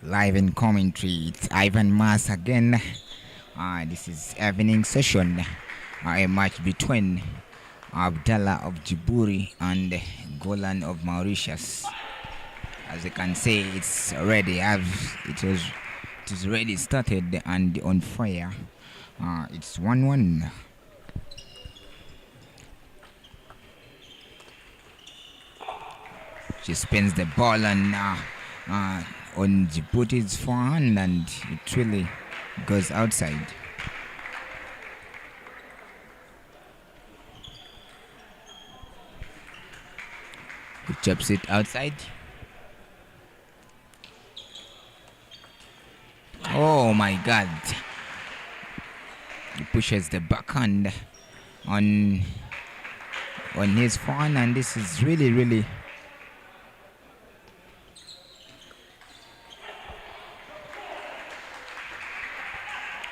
Live in commentary, it's Ivan Mas again. This is evening session. A match between Abdullah of Djibouti and Golan of Mauritius. As you can see, it's already it is already started and on fire. It's 1-1. She spins the ball on Djibouti's forehand and it really goes outside. He chops it outside. Oh my God. He pushes the backhand on his forehand, and this is really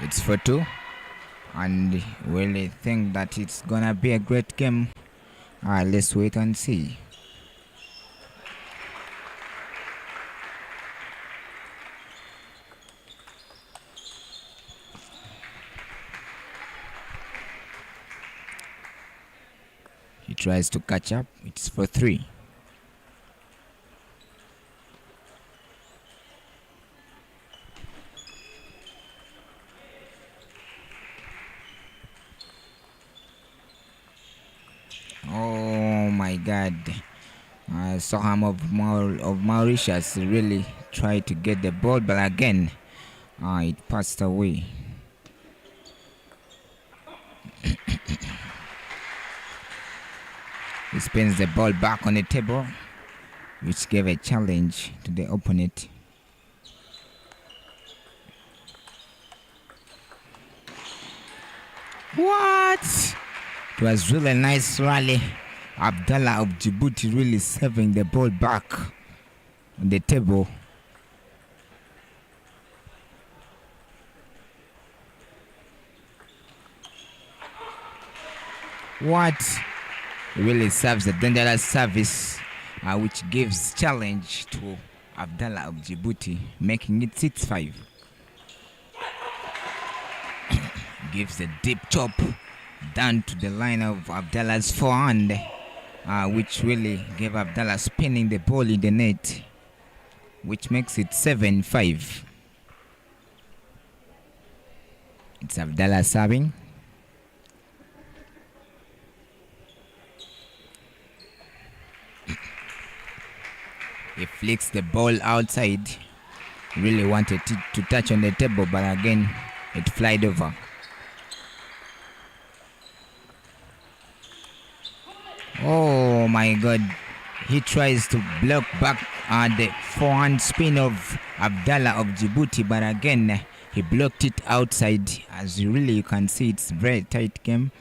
it's 4-2, and really think that it's gonna be a great game. Let's wait and see. He tries to catch up. It's 4-3. Oh my God. Soam of Mauritius really tried to get the ball, but again, it passed away. He spins the ball back on the table, which gave a challenge to the opponent. What? It was really a nice rally. Abdullah of Djibouti really serving the ball back on the table. What? He really serves a dangerous service, which gives challenge to Abdullah of Djibouti, making it 6-5. Gives a deep chop down to the line of Abdullah's forehand, which really gave Abdullah spinning the ball in the net, which makes it 7-5. It's Abdullah serving. He flicks the ball outside. Really wanted it to touch on the table, but again, it flied over. Oh my God. He tries to block back the forehand spin of Abdullah of Djibouti, but again, he blocked it outside. As you can see, it's a very tight game.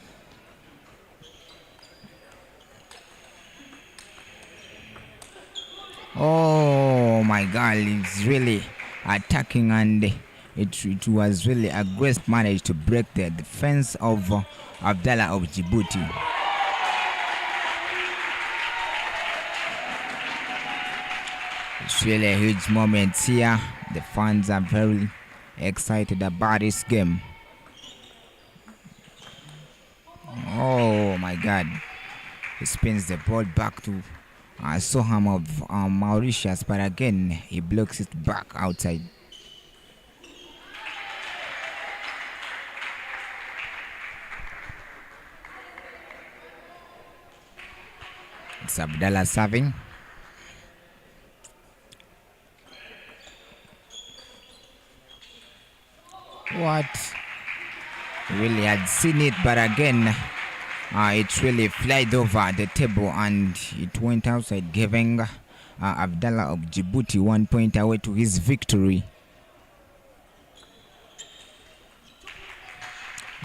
Oh my God, it's really attacking, and it was really a great manage to break the defense of Abdullah of Djibouti. It's really a huge moment here. The fans are very excited about this game. Oh my God. He spins the ball back to Soam of Mauritius, but again, he blocks it back outside. It's Abdullah serving. What? Really had seen it, but again, it really flied over the table and it went outside, giving Abdullah of Djibouti 1 point away to his victory.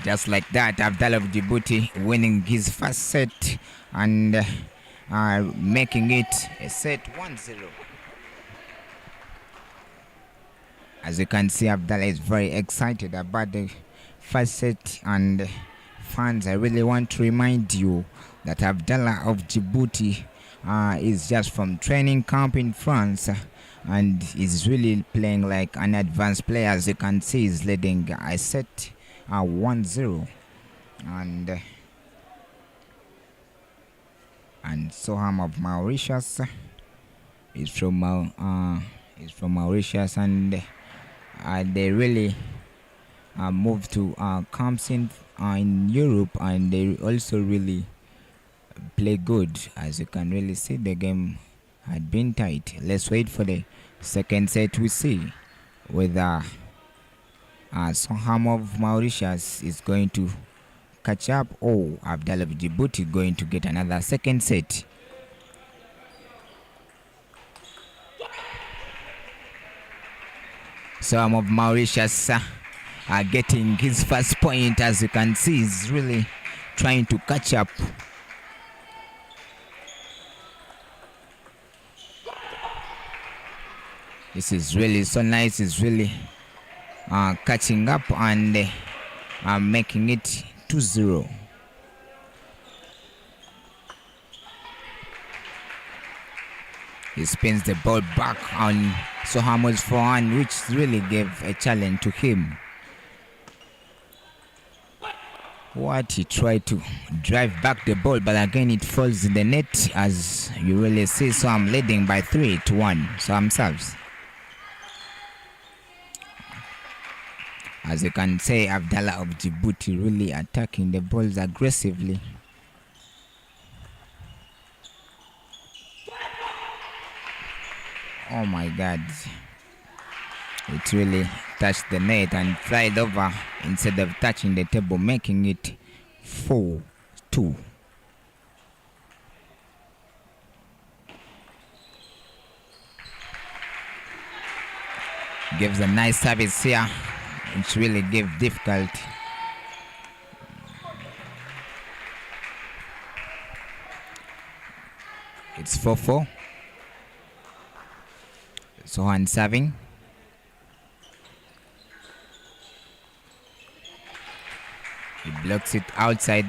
Just like that, Abdullah of Djibouti winning his first set and making it a set 1-0. As you can see, Abdullah is very excited about the first set, and fans, I really want to remind you that Abdullah of Djibouti is just from training camp in France. and is really playing like an advanced player. As you can see, he's leading a set 1-0, and Soam of Mauritius is from Mauritius, and they really moved to camps in Europe, and they also really play good. As you can really see, the game had been tight. Let's wait for the second set. We see whether Soham of Mauritius is going to catch up, or Abdullah of Djibouti going to get another second set. Soham of Mauritius are getting his first point. As you can see, he's really trying to catch up. This is really so nice. It's really catching up and making it 2-0. He spins the ball back on Soham's forehand, which really gave a challenge to him. What he tried to drive back the ball, but again it falls in the net. As you really see, so I'm leading by 3-1. So I'm serves. As you can say, Abdullah of Djibouti really attacking the balls aggressively. Oh my God. It really touched the net and flied over instead of touching the table, making it 4-2. Gives a nice service here, which really gave difficult. It's 4-4. Sohan serving. He blocks it outside.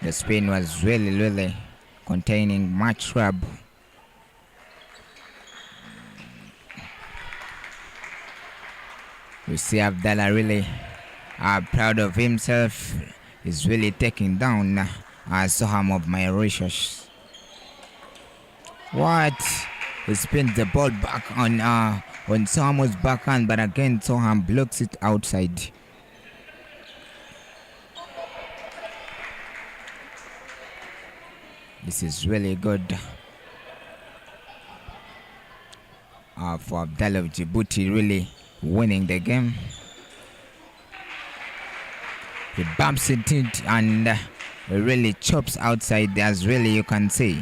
The spin was really containing much rub. We see Abdullah really proud of himself. He's really taking down Soham of Mauritius. What? He spins the ball back on Soham's backhand, but again Soham blocks it outside. This is really good for Abdullah of Djibouti, really winning the game. He bumps it in and really chops outside, as really you can see.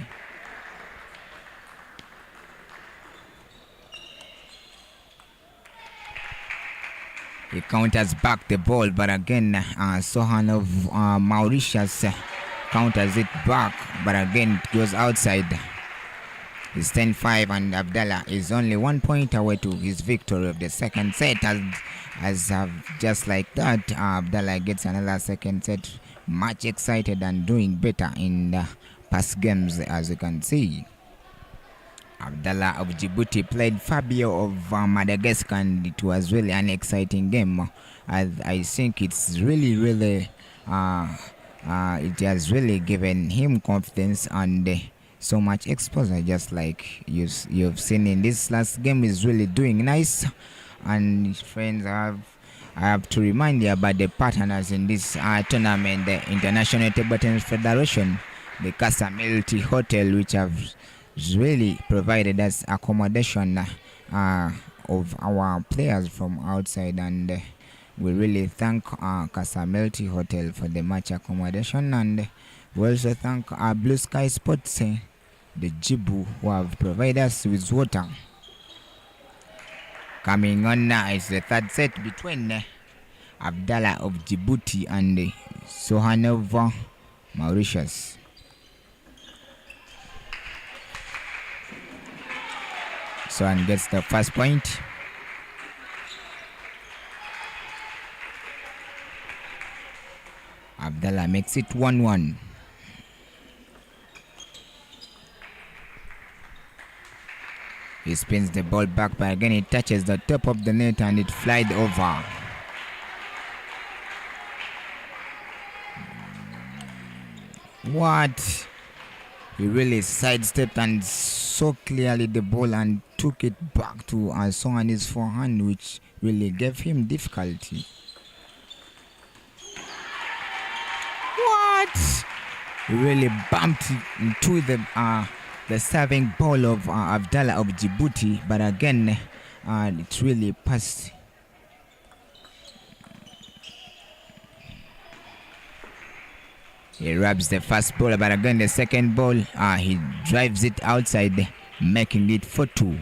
He counters back the ball, but again Sohan of Mauritius counters it back, but again it goes outside. It's 10-5 and Abdullah is only 1 point away to his victory of the second set. As just like that, Abdullah gets another second set. Much excited and doing better in the past games, as you can see. Abdullah of Djibouti played Fabio of Madagascar, and it was really an exciting game. I think it's really it has really given him confidence and so much exposure, just like you've seen in this last game. Is really doing nice. And friends, I have to remind you about the partners in this tournament: the International Table Tennis Federation, the Casa Multi Hotel, which have really provided us accommodation of our players from outside, and we really thank Casa Multi Hotel for the match accommodation, and we also thank Blue Sky Sports, the Jibu, who have provided us with water. Coming on now is the third set between Abdullah of Djibouti and Sohan of Mauritius. Sohan gets the first point. Abdullah makes it 1-1. He spins the ball back, but again it touches the top of the net and it flies over. What? He really sidestepped and saw clearly the ball and took it back to Soam on his forehand, which really gave him difficulty. What? He really bumped into the serving ball of Abdullah of Djibouti, but again, it really passed. He rubs the first ball, but again the second ball, he drives it outside, making it 4-2.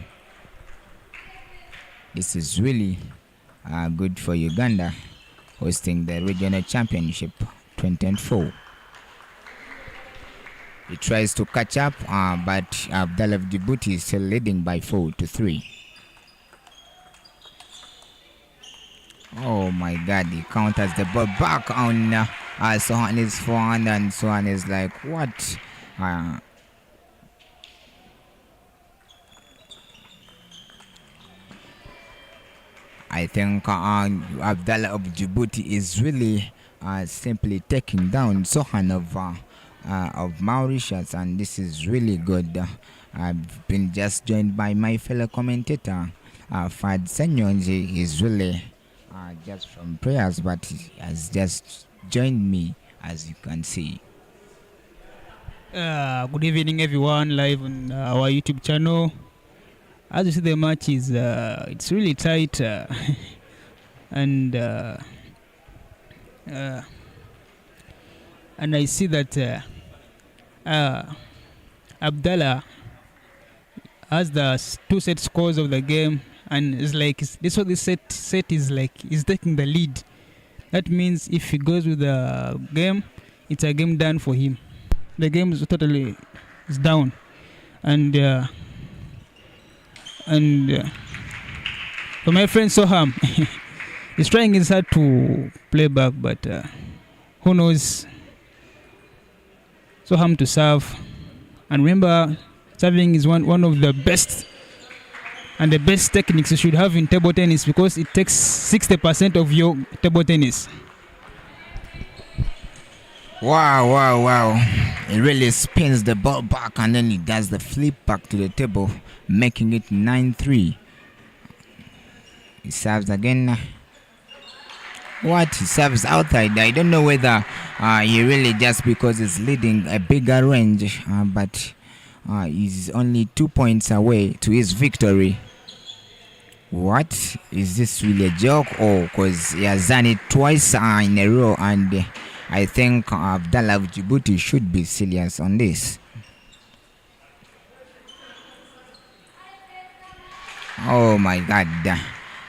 This is really good for Uganda, hosting the regional championship 2024. He tries to catch up, but Abdullah of Djibouti is still leading by 4-3. Oh my God, he counters the ball back on Soam is forehand, and Soam is like, what? I think Abdullah of Djibouti is really simply taking down Soam of Mauritius, and this is really good. I've been just joined by my fellow commentator, Fad Senyonji. Is really just from prayers, but he has just joined me, as you can see. Good evening, everyone, live on our YouTube channel. As you see, the match is it's really tight, and I see that Abdullah has the two set scores of the game, and it's like this set is like he's taking the lead. That means if he goes with the game, it's a game done for him. The game is totally down, and for my friend Soam, he's trying his hard to play back, but who knows? Soam to serve, and remember, serving is one of the best and the best techniques you should have in table tennis, because it takes 60% of your table tennis. Wow. He really spins the ball back and then he does the flip back to the table, making it 9-3. He serves again. What? He serves outside. I don't know whether he really just because he's leading a bigger range, but he's only 2 points away to his victory. What? Is this really a joke? Oh, because he has done it twice in a row, and I think Abdullah of Djibouti should be serious on this. Oh my God.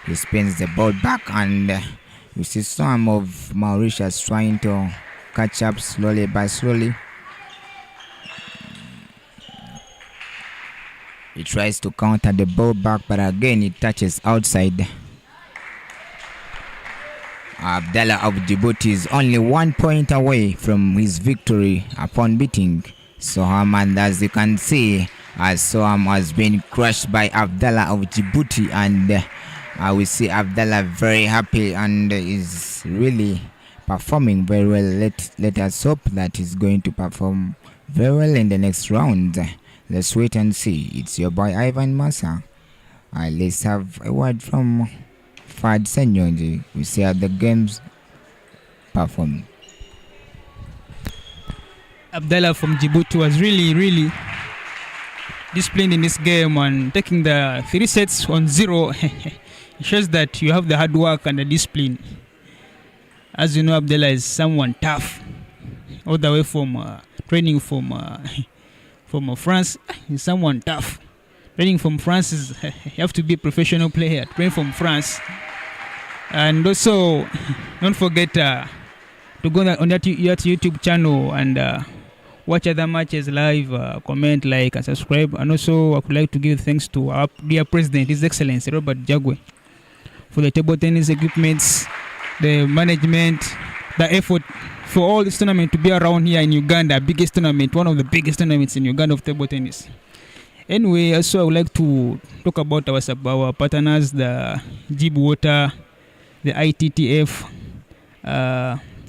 He spins the ball back, and you see some of Mauritius trying to catch up slowly by slowly. He tries to counter the ball back, but again it touches outside. Abdullah of Djibouti is only 1 point away from his victory upon beating Soam, and as you can see, Soam has been crushed by Abdullah of Djibouti, and we see Abdullah very happy and is really performing very well. Let us hope that he's going to perform very well in the next round. Let's wait and see. It's your boy Ivan Massa. Let's have a word from Fad Senyonji. We see how the games perform. Abdullah from Djibouti was really disciplined in this game, and taking the 3 sets on 0 it shows that you have the hard work and the discipline. As you know, Abdullah is someone tough, all the way from training from France. He's someone tough. Training from France is you have to be a professional player. Train from France, and also don't forget to go on that YouTube channel and watch other matches live, comment, like, and subscribe. And also, I would like to give thanks to our dear President, His Excellency Robert Jagwe, for the table tennis equipments, the management, the effort for all this tournament to be around here in Uganda. Biggest tournament, one of the biggest tournaments in Uganda of table tennis. Anyway, also I would like to talk about our partners, the Jib Water, the ITTF,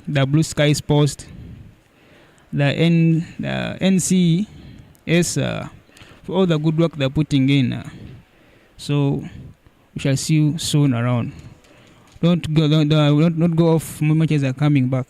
the Blue Skies Post, the NCS, for all the good work they're putting in. So we shall see you soon around. Don't go off. More matches are coming back.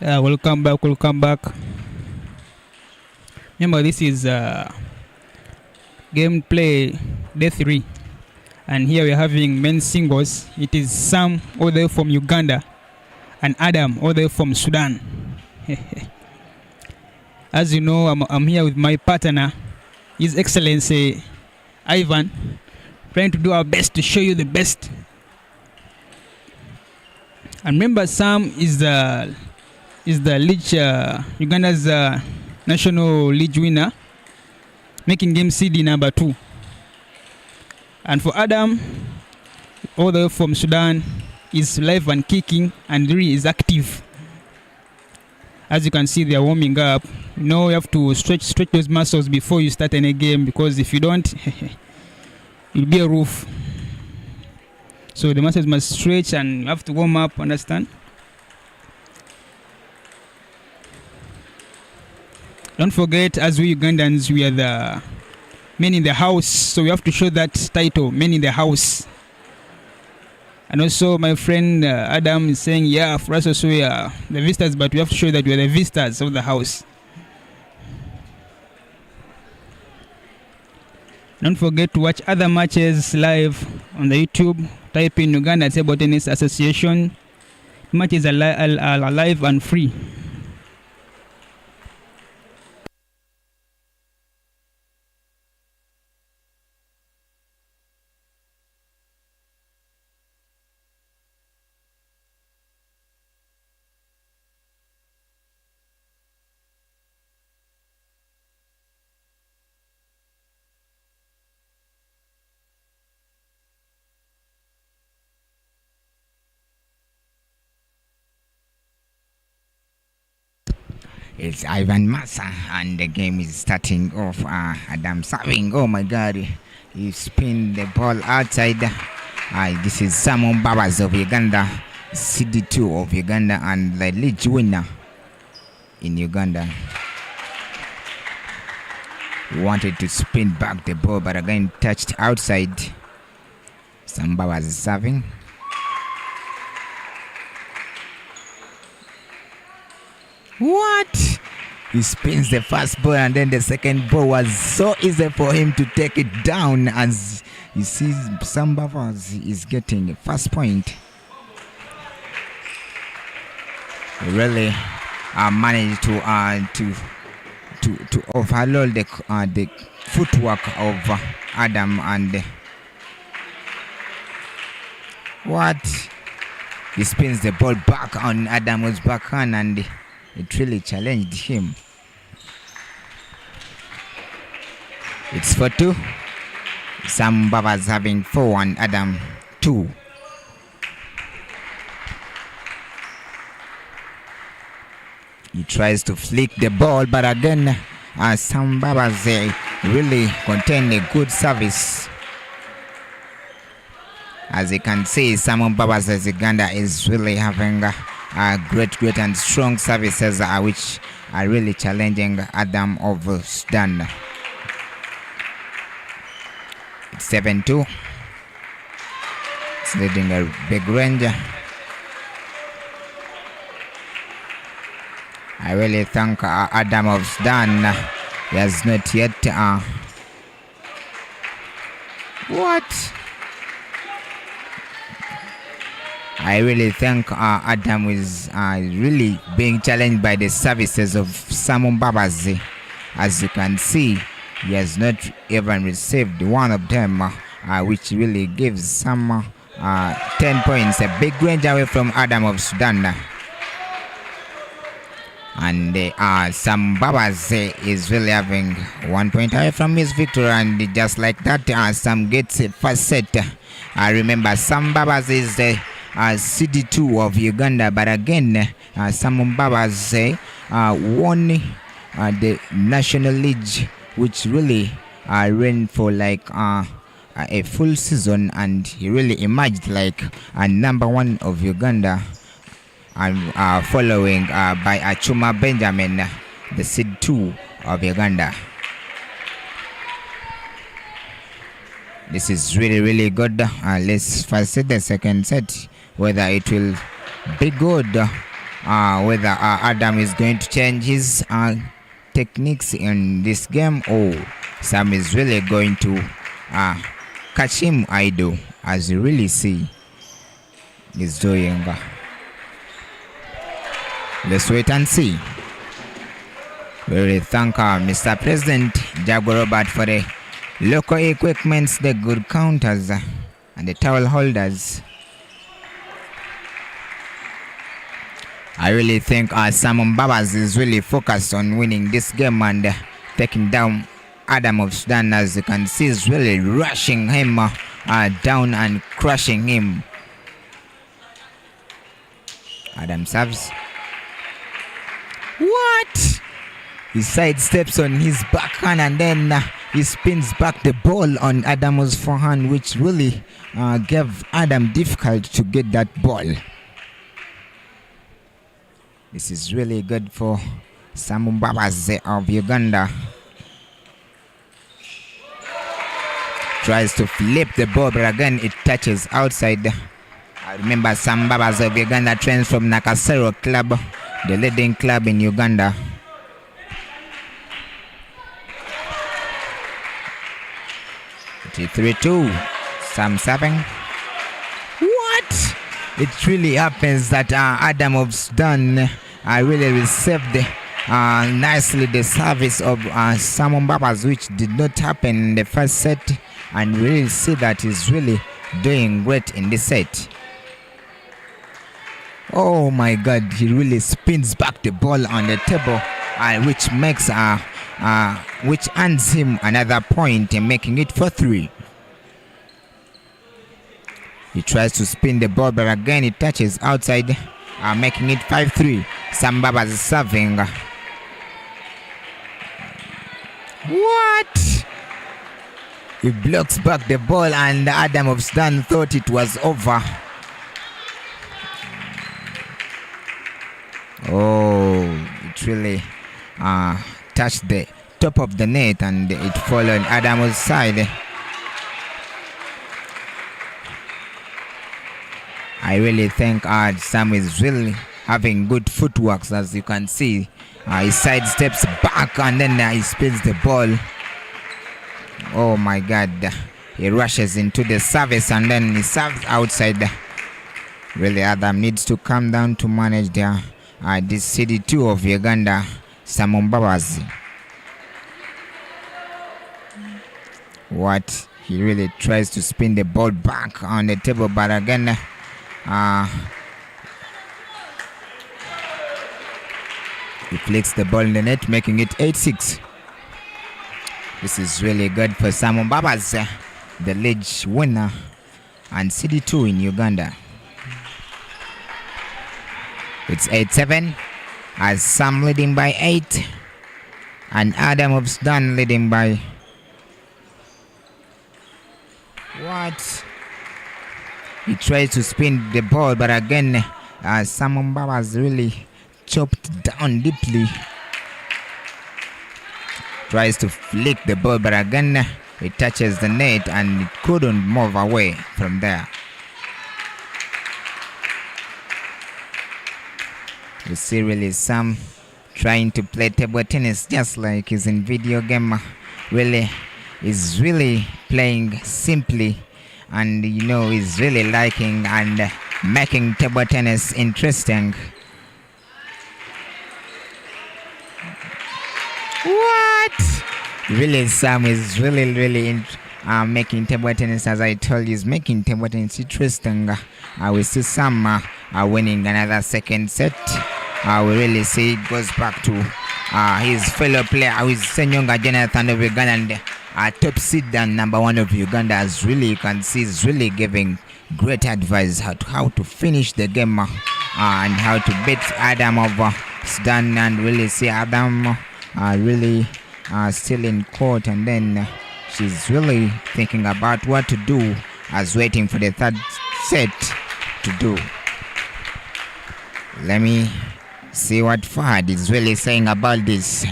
Welcome back. Welcome back. Remember, this is gameplay day 3, and here we're having men's singles. It is Sam all the way from Uganda and Adam all the way from Sudan. As you know, I'm here with my partner, His Excellency Ivan, trying to do our best to show you the best. And remember, Sam is the league, Uganda's national league winner, making game CD number 2. And for Adam, all the way from Sudan, is live and kicking and really is active. As you can see, they are warming up. You know, you have to stretch those muscles before you start any game, because if you don't, it'll be a roof. So the muscles must stretch and you have to warm up, understand? Don't forget, as we Ugandans, we are the men in the house, so we have to show that title, men in the house. And also my friend Adam is saying, yeah, for us also we are the visitors, but we have to show that we are the visitors of the house. Don't forget to watch other matches live on the YouTube. Type in Uganda Table Tennis Association. Matches are live and free. It's Ivan Massa, and the game is starting off. Adam serving. Oh my God, he spin the ball outside. This is Simon Babas of Uganda, CD2 of Uganda, and the league winner in Uganda. Wanted to spin back the ball, but again touched outside. Sam Babas is serving. What? He spins the first ball, and then the second ball was so easy for him to take it down. As you see, Sam Babas is getting a first point. He really managed to overload the footwork of Adam, and what? He spins the ball back on Adam's backhand, and it really challenged him. It's 4-2. Sam Babas having 4 and Adam 2. He tries to flick the ball, but again, Sam Babas really contained a good service. As you can see, Sam Babas as Uganda is really having great and strong services, which are really challenging Adam of Sudan. It's 7-2. It's leading a big range. I really thank Adam of Sudan. He has not yet what? I really think Adam is really being challenged by the services of Simon Babas. As you can see, he has not even received one of them, which really gives some 10 points, a big range away from Adam of Sudan. And Sam Babas is really having 1 point away from his victory, and just like that, Sam gets a first set. Remember, Sam Babas is the CD2 of Uganda, but again, Sam Babas won the National League, which really ran for like a full season, and he really emerged like a number 1 of Uganda, and following by Achuma Benjamin, the CD2 of Uganda. This is really good. Let's first set the second set, whether it will be good. whether Adam is going to change his techniques in this game, or Sam is really going to catch him idle, as you really see he's doing. Let's wait and see. We really thank Mr. President Jago Robert for the local equipments, the good counters, and the towel holders. I really think Sam Babas is really focused on winning this game and taking down Adam of Sudan. As you can see, is really rushing him down and crushing him. Adam serves. What? He sidesteps on his backhand and then he spins back the ball on Adam's forehand, which really gave Adam difficult to get that ball. This is really good for Sam Babas of Uganda. Tries to flip the ball, but again it touches outside. I remember Sam Babas of Uganda trains from Nakasero Club, the leading club in Uganda. It's 3-2. Sam serving. What? It really happens that Adam of Sudan really received nicely the service of Sam Babas, which did not happen in the first set, and we really see that he's really doing great in this set. Oh my God, he really spins back the ball on the table, which makes which earns him another point and making it 4-3. He tries to spin the ball, but again it touches outside, making it 5-3. Sam Babas is serving. What? He blocks back the ball, and Adam of Sudan thought it was over. Oh, it really touched the top of the net and it fell on Adam's side. I really think Sam is really having good footwork, as you can see. He sidesteps back and then he spins the ball. Oh my God. He rushes into the service and then he serves outside. Really, Adam needs to calm down to manage this CD2 of Uganda, Sam Babas. What? He really tries to spin the ball back on the table, but again, he flicks the ball in the net, making it 8-6. This is really good for Sam Babas, the league winner and CD2 in Uganda. It's 8-7, as Sam leading by 8 and Adam of Sudan leading by what? He tries to spin the ball, but again Sam Babas really chopped down deeply. Tries to flick the ball, but again it touches the net and it couldn't move away from there. You see really Sam trying to play table tennis just like he's in video game. Really is really playing simply, and you know he's really liking and making table tennis interesting. What? Really Sam is really making table tennis, as I told you, is making table tennis interesting. We see Sam winning another second set. We really see it goes back to his fellow player, who is Senyonga Jonathan of Uganda, and top seed and number 1 of Uganda. As really you can see, is really giving great advice how to finish the game and how to beat Adam of Sudan. And really see Adam really still in court, and then she's really thinking about what to do, as waiting for the third set to do. Let me see what Fahad is really saying about this.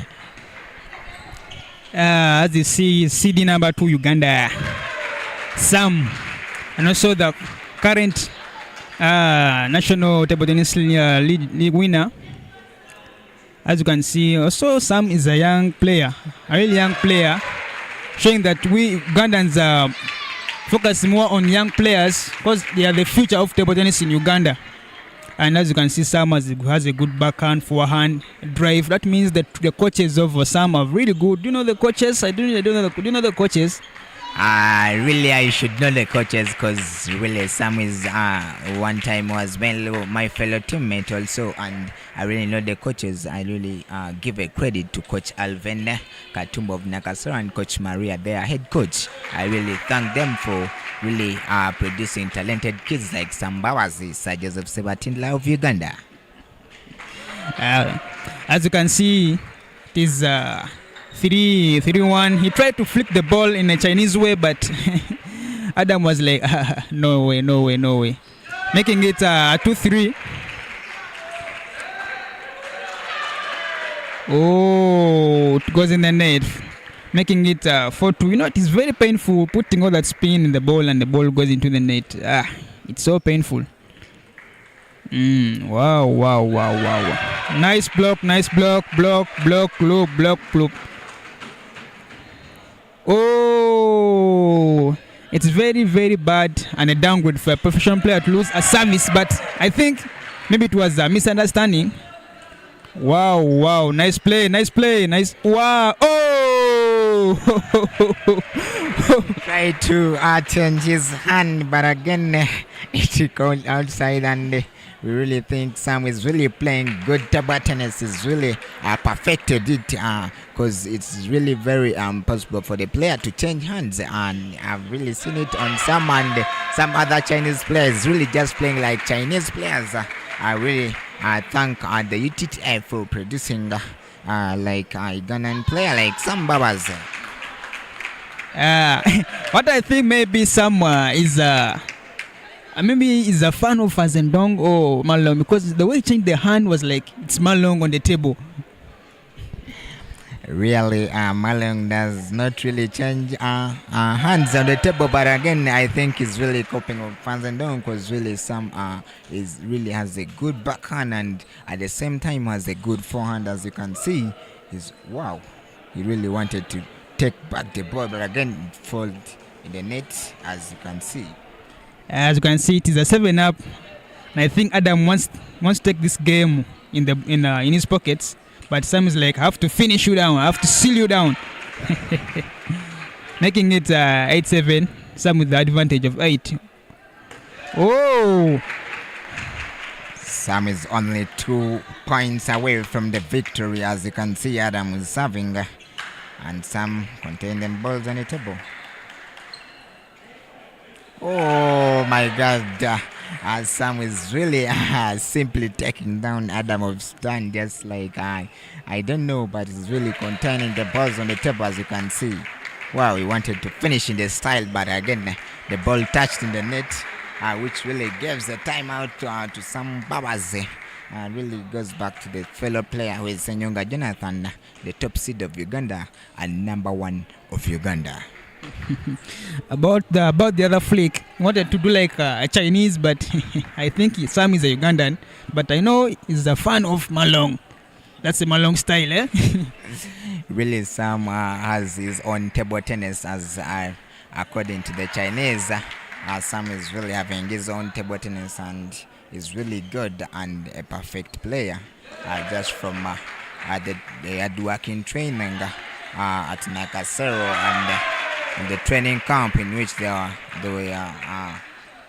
As you see, CD number 2 Uganda, Sam, and also the current national table tennis league winner. As you can see, also Sam is a young player, a really young player, showing that we Ugandans focus more on young players because they are the future of table tennis in Uganda. And as you can see, Sam has a good backhand, forehand, drive. That means that the coaches of Sam are really good. Do you know the coaches? I don't know. Do you know the coaches? Really, I should know the coaches because really Sam is one time was my fellow teammate also, and I really know the coaches. I really give a credit to Coach Alvin Katumba of Nakasero and Coach Maria, their head coach. I really thank them for really producing talented kids like Sam Bawazi, Sir Joseph Sebatindla of Uganda. As you can see, it is 3-1. He tried to flick the ball in a Chinese way, but Adam was like, no way. Making it 2-3. Oh, it goes in the net. Making it 4-2. You know, it is very painful putting all that spin in the ball and the ball goes into the net. It's so painful. Wow. Nice block. Block. Oh, it's very, very bad and a downgrade for a professional player to lose a service, but I think maybe it was a misunderstanding. Wow, nice play. Wow, oh! Tried to change his hand, but again, it called outside, and we really think Sam is really playing good table tennis. Is really perfected it because it's really very possible for the player to change hands, and I've really seen it on some and some other Chinese players really just playing like Chinese players. I really thank the UTTF for producing like a Ghanaian player like Sam Babas. What I think maybe Sam is maybe he's a fan of Fazendong or Malong, because the way he changed the hand was like it's Malong on the table. Really, Malong does not really change hands on the table, but again, I think he's really coping with Fazendong because really Sam really has a good backhand and at the same time has a good forehand. As you can see, he really wanted to take back the ball, but again, it fell in the net, as you can see. As you can see, it is a 7-up, and I think Adam wants to take this game in his pockets, but Sam is like, I have to finish you down, I have to seal you down. Making it 8-7, Sam with the advantage of 8. Oh! Sam is only 2 points away from the victory. As you can see, Adam is serving, and Sam contained them balls on the table. Oh my God, Sam is really simply taking down Adam of Stan, just like I don't know, but he's really containing the balls on the table, as you can see. Wow, he wanted to finish in the style, but again, the ball touched in the net, which really gives the timeout to Sam Babazi. Really goes back to the fellow player who is Senyonga Jonathan, the top seed of Uganda and number 1 of Uganda. About the other flick, wanted to do like a Chinese, but I think Sam is a Ugandan, but I know he's a fan of Malong. That's a Malong style, eh? Really, Sam has his own table tennis, as according to the Chinese. Sam is really having his own table tennis and is really good and a perfect player. Just from the hard-working training at Nakasero and in the training camp in which they were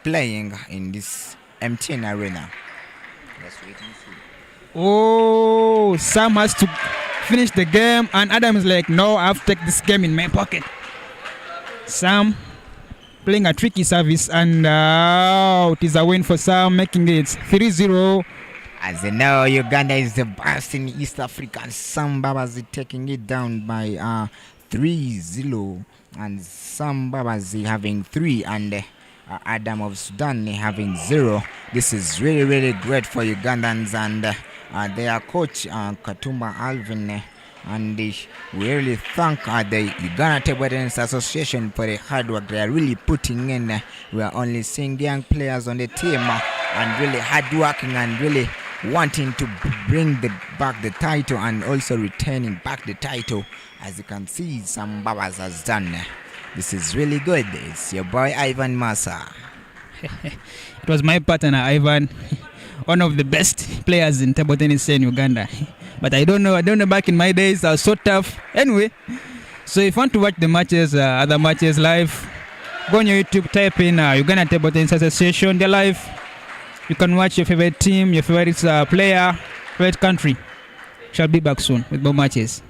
playing in this MTN arena. Let's wait and see. Oh, Sam has to finish the game, and Adam is like, no, I have to take this game in my pocket. Sam playing a tricky service, and it is a win for Sam, making it 3-0. As you know, Uganda is the best in East Africa, and Sam Babazi taking it down by 3-0. And Sam Babazi having 3 and Adam of Sudan having 0. This is really, really great for Ugandans and their coach Katumba Alvin. And we really thank the Uganda Table Tennis Association for the hard work they are really putting in. We are only seeing young players on the team and really hardworking and really wanting to bring back the title and also retaining back the title. As you can see, Sam Babas has done. This is really good. It's your boy Ivan Masa. It was my partner Ivan, one of the best players in table tennis in Uganda. But I don't know back in my days I was so tough. Anyway, so if you want to watch the matches, other matches live, go on your YouTube, type in Uganda Table Tennis Association, they're live. You can watch your favorite team, your favorite player, favorite country. Shall be back soon with more matches.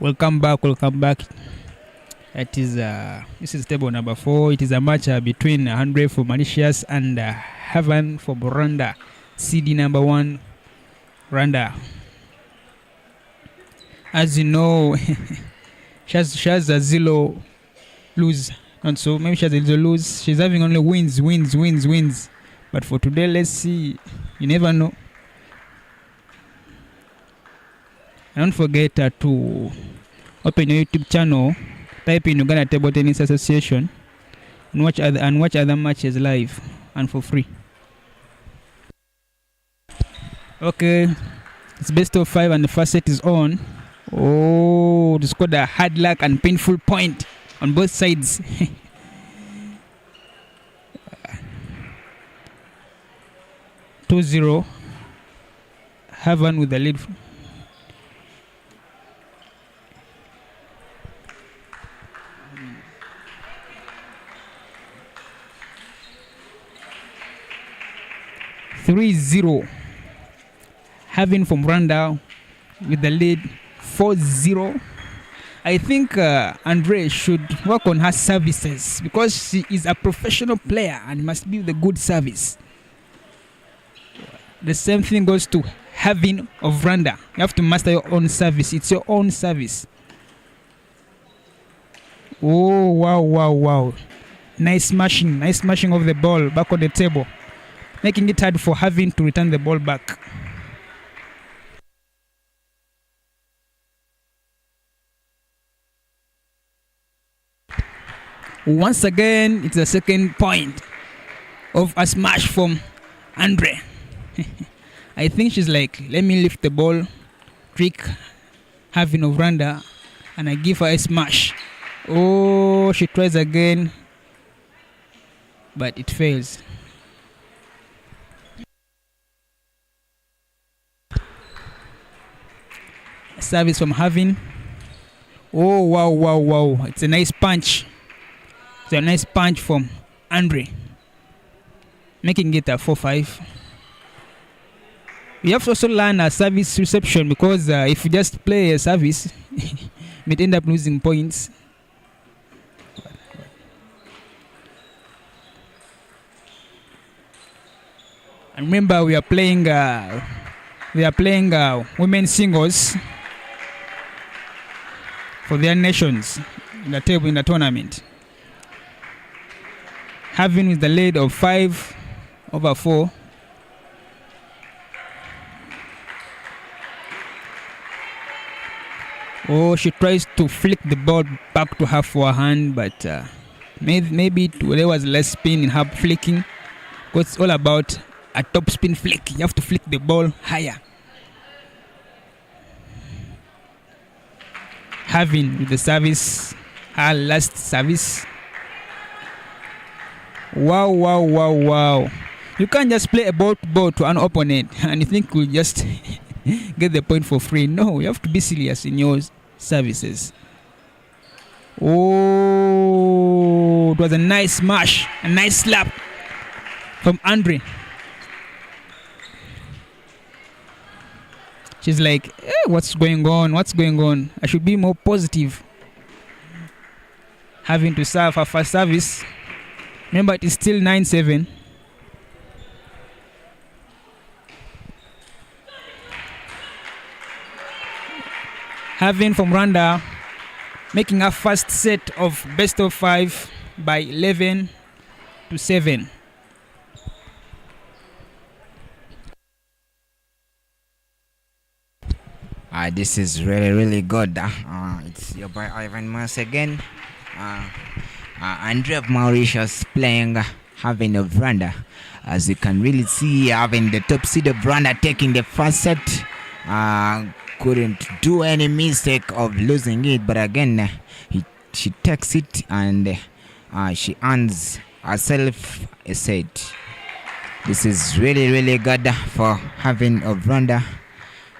We'll come back. It is this is table number 4. It is a match between Andre for Mauritius and Heaven for Rwanda. CD number 1, Rwanda. As you know, she has a 0 lose. Not so. Maybe she has a 0 lose. She's having only wins. But for today, let's see. You never know. And don't forget to open your YouTube channel, type in Uganda Table Tennis Association, and watch other matches live and for free. Okay, it's best of 5 and the first set is on. Oh, they scored a hard luck and painful point on both sides. 2-0. Havan with the lead. (3-0). Having from Rwanda with the lead 4-0. I think Andre should work on her services because she is a professional player and must be the good service. The same thing goes to Having of Rwanda. You have to master your own service. It's your own service. Oh, wow. Nice smashing of the ball back on the table, making it hard for Having to return the ball back. Once again, it's the second point of a smash from Andre. I think she's like, let me lift the ball, trick Having of Rwanda, and I give her a smash. Oh, she tries again, but it fails. Service from Having. Oh, wow. It's a nice punch. It's a nice punch from Andre, making it a 4-5. You have to also learn a service reception because if you just play a service, you may end up losing points. And remember, we are playing women's singles for their nations in the table in the tournament. Having with the lead of 5/4. Oh, she tries to flick the ball back to her forehand, but maybe there was less spin in her flicking. Because it's all about a top spin flick. You have to flick the ball higher. Having with the service, her last service. Wow. You can't just play a ball to ball to an opponent and you think you'll just get the point for free. No, you have to be serious in your services. Oh, it was a nice smash, a nice slap from Andre. She's like, what's going on? I should be more positive. Having to serve her first service. Remember, it is still 9-7. Having from Rwanda making a first set of best of 5 by 11-7. This is really good. It's your boy Ivan Maros again. Andre of Mauritius playing Having of Rwanda. As you can really see, having the top seed of Rwanda taking the first set. Couldn't do any mistake of losing it, but again she takes it and she earns herself a set. This is really good for Having of Rwanda.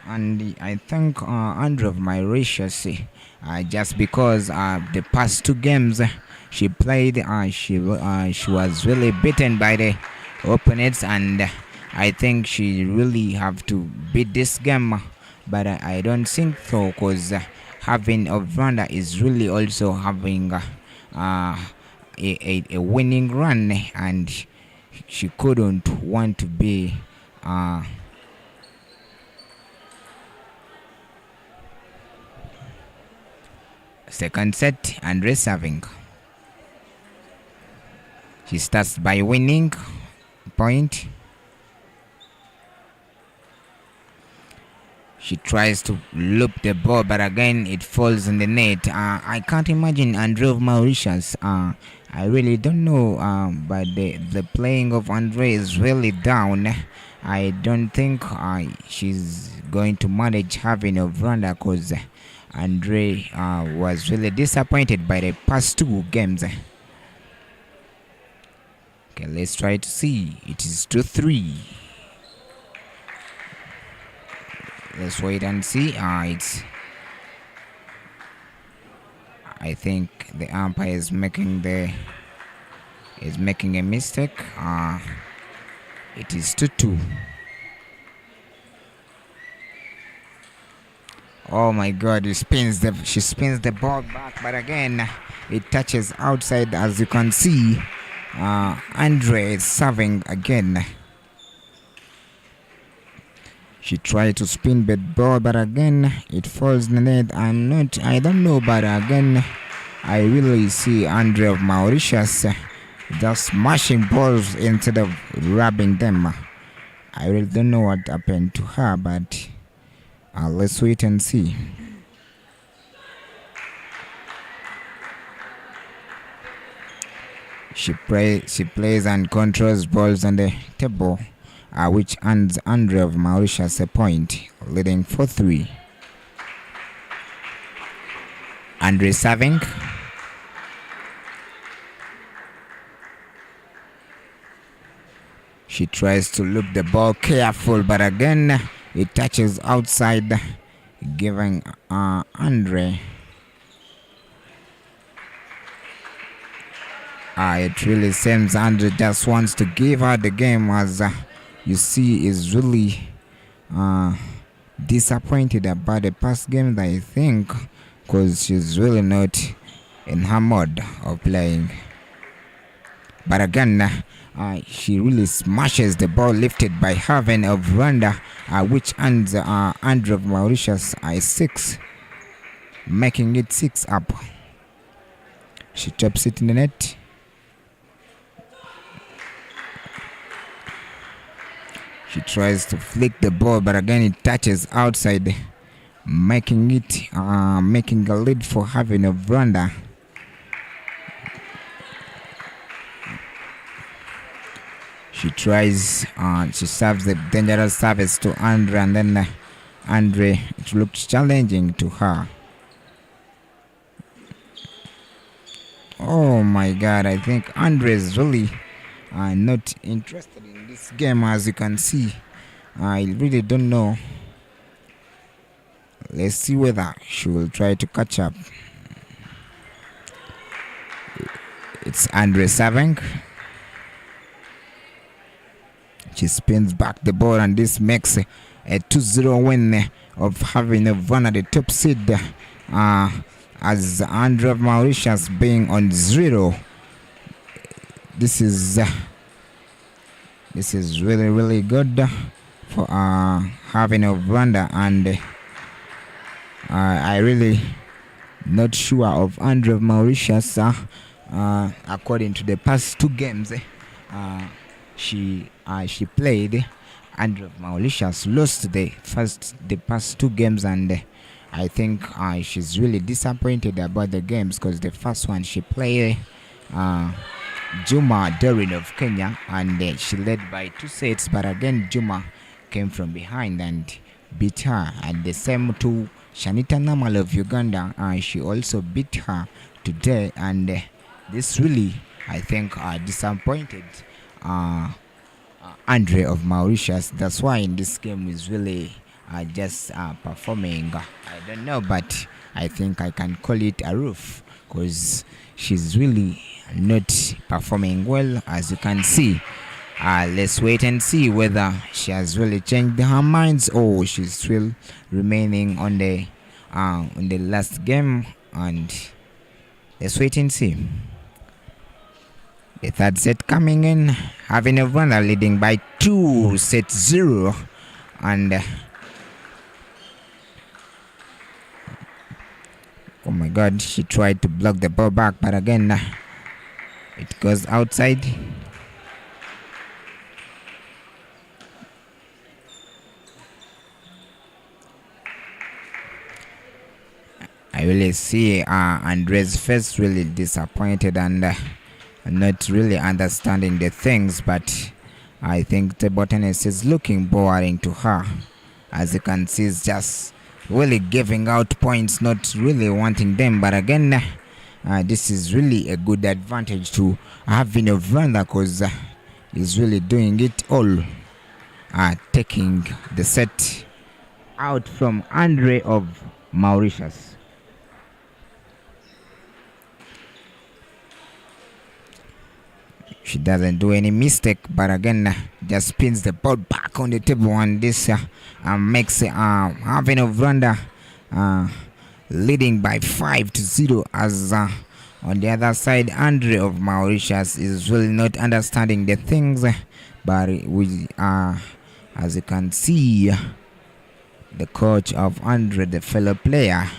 And I think Andre of Mauritius, just because the past 2 games she played, she was really beaten by the opponents, and I think she really have to beat this game. But I don't think so, because having of Rwanda is really also having a winning run, and she couldn't want to be second set. Andre serving. She starts by winning point. She tries to loop the ball, but again it falls in the net. I can't imagine Andre of Mauritius. I really don't know, but the playing of Andre is really down. I don't think she's going to manage having of Rwanda, because Andre was really disappointed by the past two games. Okay, let's try to see. It is 2-3. Let's wait and see. I think the umpire is making a mistake. It is 2-2. Oh my God! She spins the ball back, but again it touches outside. As you can see, Andre is serving again. She tried to spin the ball, but again it falls in the net. I don't know, but again I really see Andre of Mauritius just smashing balls instead of rubbing them. I really don't know what happened to her, but let's wait and see. She plays and controls balls on the table, which earns Andre of Mauritius a point, leading 4-3. Andre serving. She tries to loop the ball careful, but again it touches outside, giving Andre. It really seems Andre just wants to give her the game, as you see is really disappointed about the past game, I think, because she's really not in her mode of playing. But again, she really smashes the ball lifted by Haven of Rwanda, which earns Andre of Mauritius 6, making it 6 up. She chops it in the net. She tries to flick the ball, but again it touches outside, making a lead for Haven of Rwanda. She tries, she serves the dangerous service to Andre, and then Andre, it looked challenging to her. Oh my God, I think Andre is really not interested in this game, as you can see. I really don't know. Let's see whether she will try to catch up. It's Andre serving. She spins back the ball, and this makes a 2-0 win of having one at the top seed, as Andre of Mauritius being on 0. This is really, really good for having of Rwanda, and I really not sure of Andre of Mauritius. According to the past two games, she played, Andre of Mauritius lost the past two games, and I think she's really disappointed about the games, because the first one she played Juma Dorin of Kenya, and she led by 2 sets, but again Juma came from behind and beat her. And the same to Shanita Namal of Uganda, she also beat her today, and this really, I think, disappointed Andre of Mauritius. That's why in this game is really just performing. I don't know, but I think I can call it a roof, because she's really not performing well, as you can see. Let's wait and see whether she has really changed her minds, or she's still remaining on the in the last game, and let's wait and see. The third set coming in, having a runner leading by 2-0, and oh my God, she tried to block the ball back, but again it goes outside. I really see Andre's face really disappointed and not really understanding the things, but I think table tennis is looking boring to her. As you can see, it's just really giving out points, not really wanting them. But again, this is really a good advantage to having a runner, because he's really doing it all, taking the set out from Andre of Mauritius. She doesn't do any mistake, but again just spins the ball back on the table, and this makes having a Vranda leading by 5-0. As on the other side, Andre of Mauritius is really not understanding the things, but we as you can see, the coach of Andre, the fellow player,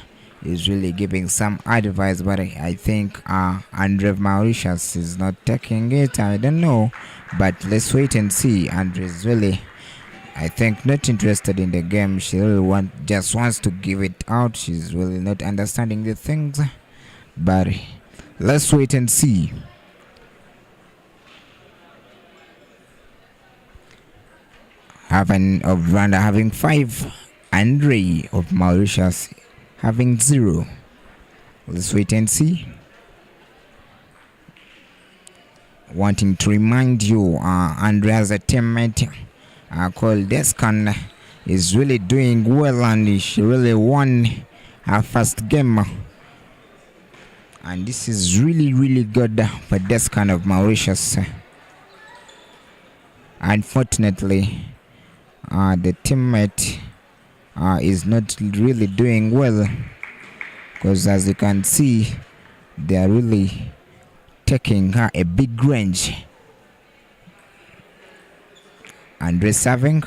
is really giving some advice, but I think Andre of Mauritius is not taking it. I don't know, but let's wait and see. Andre is really, I think, not interested in the game. She really just wants to give it out. She's really not understanding the things, but let's wait and see. Having of Rwanda having 5, Andre of Mauritius having 0. Let's wait and see. Wanting to remind you, Andrea's teammate called Descan is really doing well, and she really won her first game. And this is really good for Descan of Mauritius. Unfortunately, the teammate is not really doing well, because as you can see, they are really taking her a big range. Andre serving.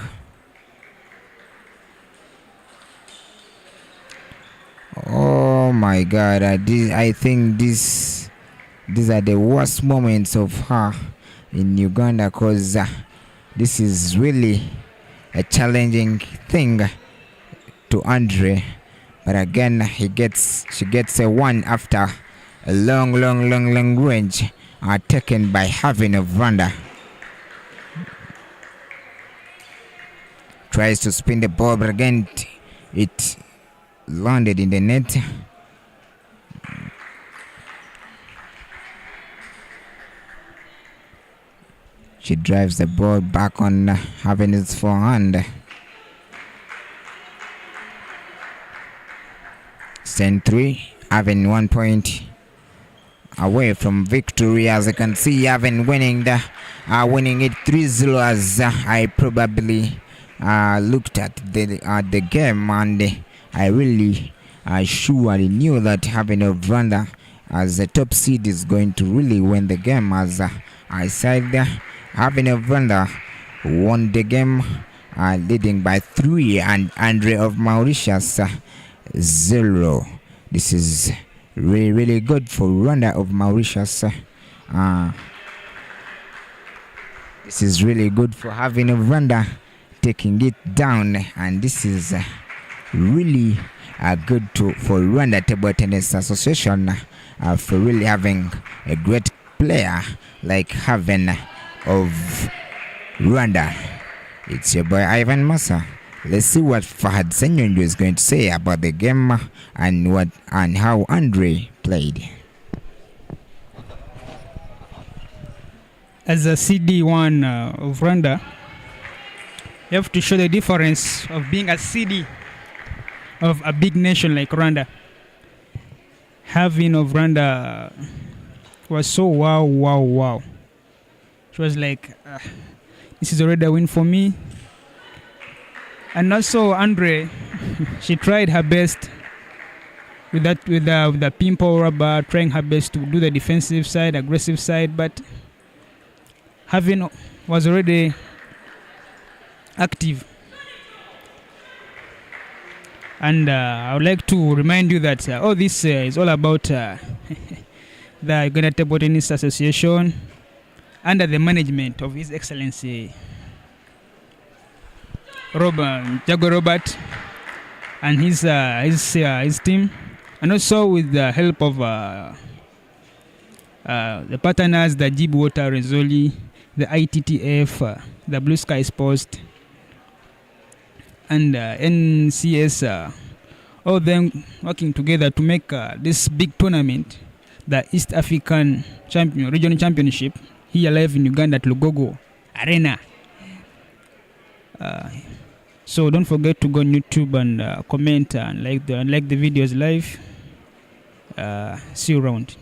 Oh my God, I think these are the worst moments of her in Uganda, because this is really a challenging thing to Andre, but again she gets a 1 after a long range taken by having a Rwanda. Tries to spin the ball, but again it landed in the net. She drives the ball back on having his forehand. Stand 3, having 1 point away from victory. As you can see, having winning it 3-0. As I probably looked at the game, and I really surely knew that having a Rwanda as the top seed is going to really win the game. As I said, having a Rwanda won the game, leading by 3, and Andre of Mauritius 0. This is really good for Rwanda of Mauritius. This is really good for having a Rwanda taking it down, and this is really good for Rwanda Table Tennis Association for really having a great player like having of Rwanda. It's your boy Ivan Massa. Let's see what Fahad Senyonjo is going to say about the game and how Andre played. As a CD1 of Rwanda, you have to show the difference of being a CD of a big nation like Rwanda. Having of Rwanda was so wow. It was like, this is already a win for me. And also Andre, she tried her best with the pimple rubber, trying her best to do the defensive side, aggressive side, but having was already active. And I would like to remind you that all this is all about the Uganda Table Tennis Association under the management of His Excellency Jago Robert and his team, and also with the help of the partners, the Jib Water Resoli, the ITTF, the Blue Sky Sports, and NCS, all them working together to make this big tournament, the East African Regional Championship, here live in Uganda at Lugogo Arena. So don't forget to go on YouTube and comment and like the videos live. See you around.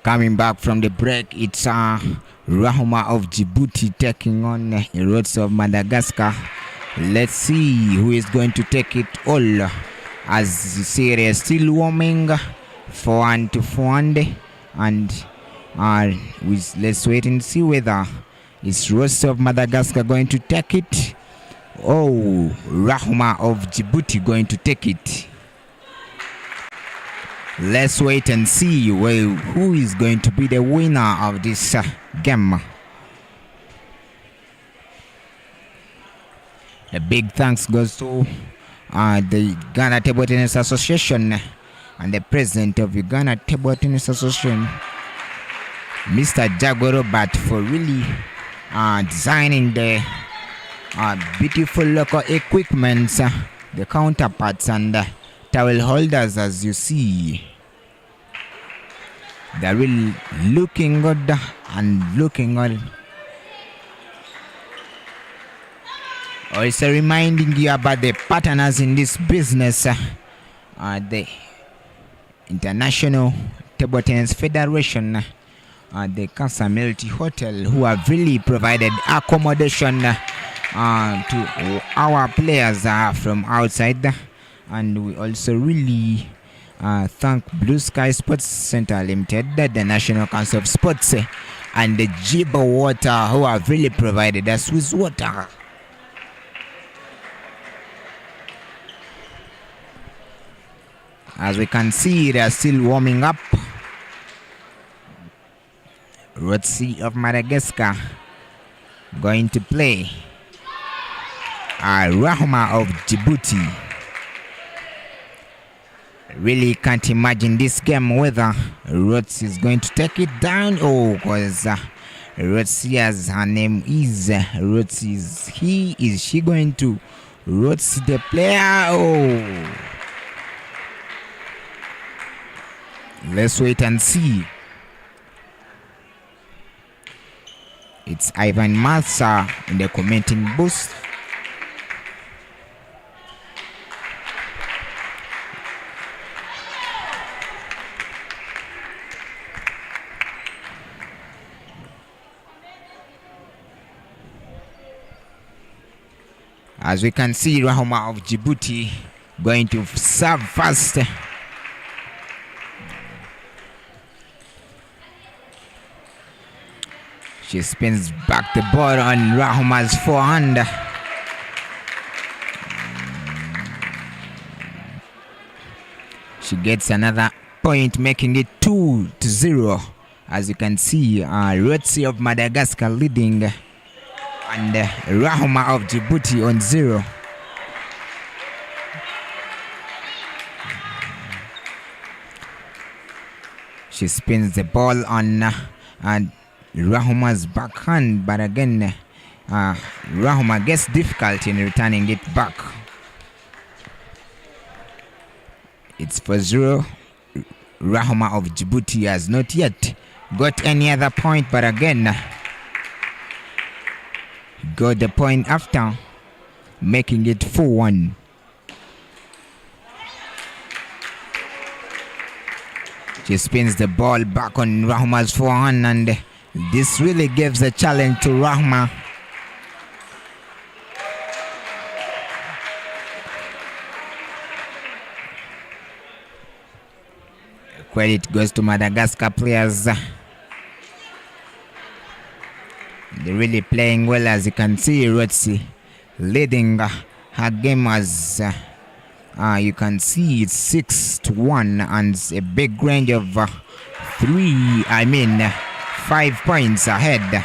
Coming back from the break, it's Rahma of Djibouti taking on Rosy of Madagascar. Let's see who is going to take it all. As you see, they're still warming forehand to forehand, and let's wait and see whether it's Rosy of Madagascar going to take it. Oh, Rahma of Djibouti going to take it. Let's wait and see who is going to be the winner of this game. A big thanks goes to the Ghana Table Tennis Association and the president of the Ghana Table Tennis Association, Mr. Jago Robert, for really designing the beautiful local equipments, the counterparts and towel holders. As you see, they're really looking good and looking good. Also reminding you about the partners in this business, the International Table Tennis Federation, the Casa Multi Hotel, who have really provided accommodation to our players from outside. And we also really thank Blue Sky Sports Center Limited, the National Council of Sports, and the Jibo Water, who have really provided us with water. As we can see, they are still warming up. Rosy of Madagascar going to play Rahma of Djibouti. Really can't imagine this game whether Rosy is going to take it down. Oh, because Rosy, as her name is Rosy, is she going to Rosy the player? Oh, let's wait and see. It's Ivan Massa in the commenting booth. As we can see, Rahma of Djibouti going to serve first. She spins back the ball on Rahma's forehand. She gets another point, making it 2-0. As you can see, Rosy of Madagascar leading, and Rahma of Djibouti on 0. She spins the ball on Rahma's backhand, but again, Rahma gets difficulty in returning it back. It's 4-0. Rahma of Djibouti has not yet got any other point, but again, got the point after, making it 4-1. She spins the ball back on Rahma's forehand, and this really gives a challenge to Rahma. Credit goes to Madagascar players. They're really playing well. As you can see, Rosy leading her game, as you can see it's 6-1 and a big range of 5 points ahead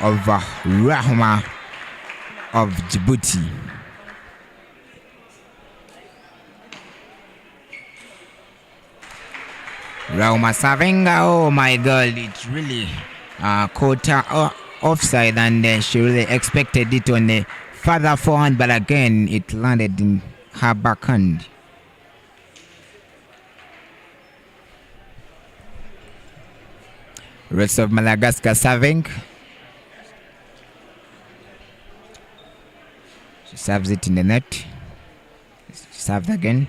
of Rahma of Djibouti. Rahma serving, oh my god, it really caught her offside, and she really expected it on a further forehand, but again it landed in her backhand. Rosy of Madagascar serving. She serves it in the net. She serves again.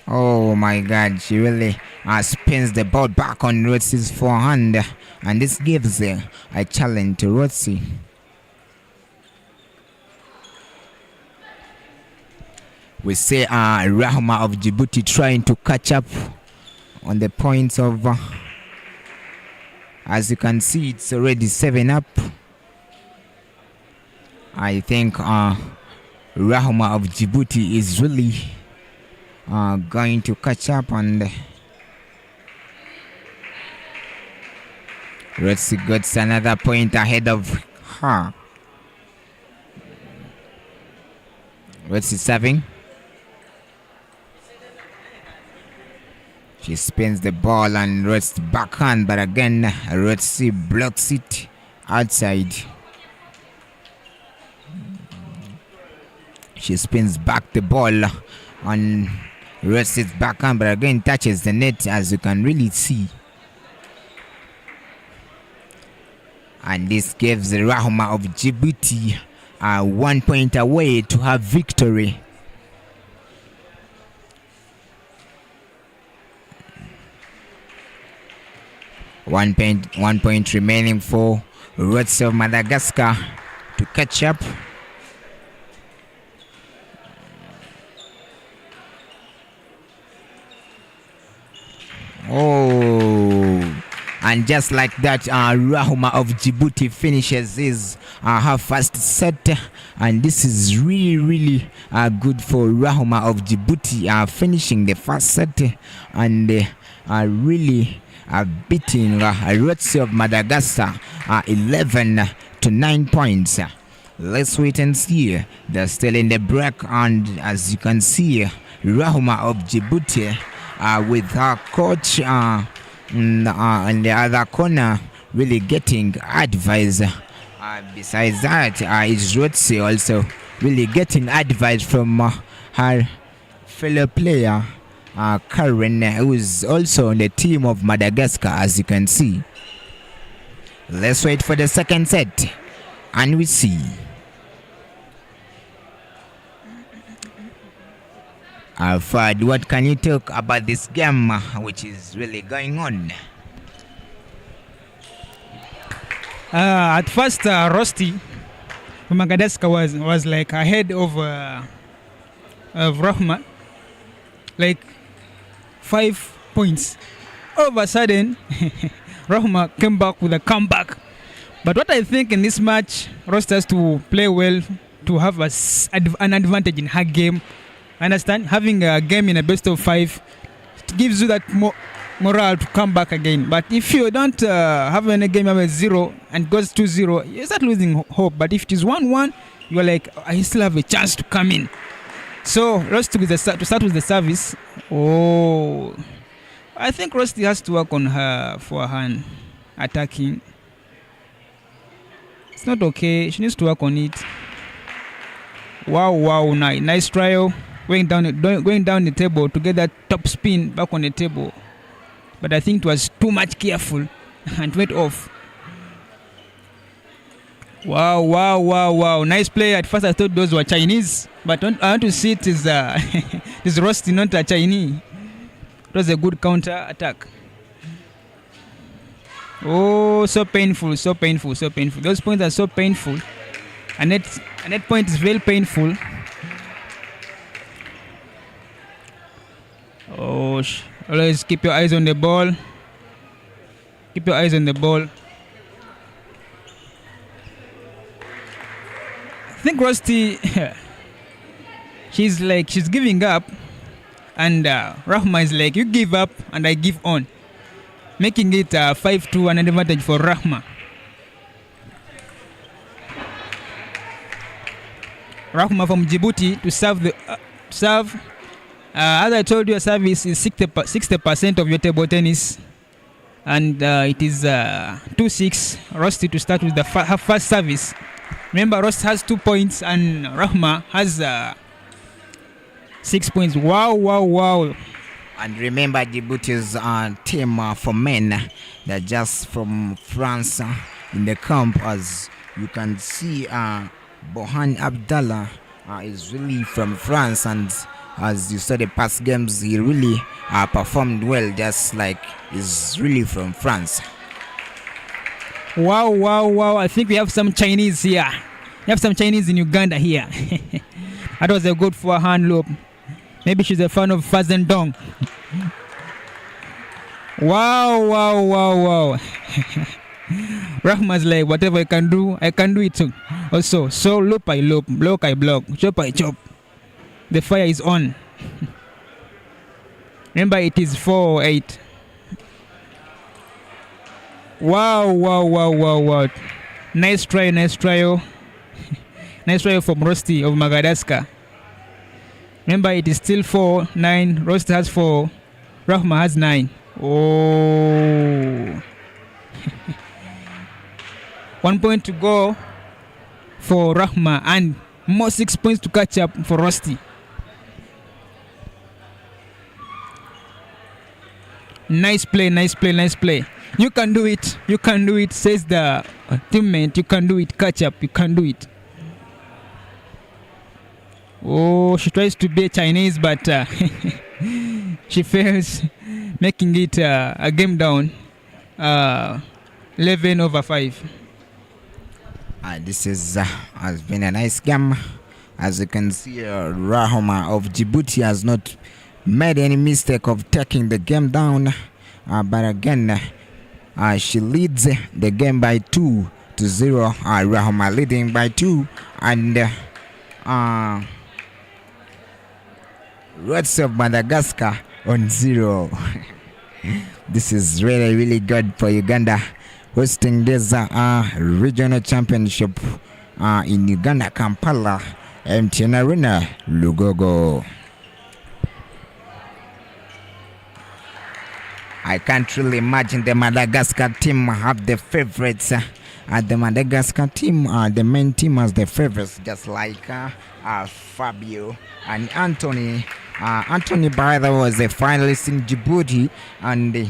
Oh Oh my God, she really spins the ball back on Rosy's forehand, and this gives a challenge to Rosy. We see Rahma of Djibouti trying to catch up on the points of, as you can see, it's already 7 up. I think Rahma of Djibouti is really going to catch up, and Rosy gets another point ahead of her. Rosy serving. She spins the ball and Rosy backhand, but again Rosy blocks it outside. She spins back the ball on Rosy's backhand, but again touches the net, as you can really see. And this gives Rahma of Djibouti 1 point away to have victory. One point remaining for Rosy of Madagascar to catch up. Oh, and just like that, Rahma of Djibouti finishes her first set, and this is really good for Rahma of Djibouti, finishing the first set and really beating Rosy of Madagascar 11 to 9 points. Let's wait and see. They're still in the break, and as you can see, Rahma of Djibouti with her coach in the other corner really getting advice. Besides that, is Rosy also really getting advice from her fellow player Karen, who is also on the team of Madagascar, as you can see. Let's wait for the second set and we see. Fad, what can you talk about this game which is really going on? At first, Rosy from Madagascar was like ahead of Rahma, like 5 points. All of a sudden, Rahma came back with a comeback. But what I think in this match, Rosy has to play well to have an advantage in her game. Understand? Having a game in a best of 5 gives you that morale to come back again. But if you don't have any game of 0 and goes 2-0, you start losing hope. But if it is 1-1, you're like, I still have a chance to come in. So Rosy to start with the service. Oh, I think Rosy has to work on her forehand attacking. It's not okay. She needs to work on it. Wow, nice trial. Going down the table to get that top spin back on the table. But I think it was too much careful and went off. Wow. Nice play. At first I thought those were Chinese, but I want to see it is this Rosy, not a Chinese. It was a good counter attack. Oh, so painful. Those points are so painful. And that point is very painful. Oh, always keep your eyes on the ball. I think Rosy, she's giving up, and Rahma is like, you give up and I give on, making it 5-2, an advantage for Rahma. Rahma from Djibouti to serve. As I told you, a service is 60% of your table tennis, and it is 2-6. Rosy to start with her first service. Remember, Rosy has 2 points and Rahma has 6 points. Wow. And remember, Djibouti's team for men, they're just from France in the camp. As you can see, Abdullah is really from France, and As you saw the past games, he really performed well, just like he's really from France. Wow, wow, wow. I think we have some Chinese here. We have some Chinese in Uganda here. That was a good forehand loop. Maybe she's a fan of Fazen Dong. Wow, wow, wow, wow. Rahma's like, whatever I can do it too. Also, so loop I loop, block I block, chop I chop. The fire is on. Remember, it is 4-8. Wow, wow, wow, wow, wow. Nice try, nice try. Nice try from Rosy of Madagascar. Remember, it is still 4-9. Rosy has 4. Rahma has 9. Oh. 1 point to go for Rahma and more 6 points to catch up for Rosy. Nice play, nice play, nice play. You can do it, says the teammate. You can do it, catch up, you can do it. Oh, she tries to be Chinese, but she fails, making it a game down, 11/5. This has been a nice game. As you can see, Rahma of Djibouti has not made any mistake of taking the game down, but again, she leads the game by 2-0. Rahma leading by 2, and Rosy of Madagascar on 0. This is really, really good for Uganda, hosting this regional championship in Uganda, Kampala, MTN Arena, Lugogo. I can't really imagine the Madagascar team have the favorites. The Madagascar team, the main team has the favorites, just like Fabio and Anthony. Anthony, by the way, was a finalist in Djibouti, and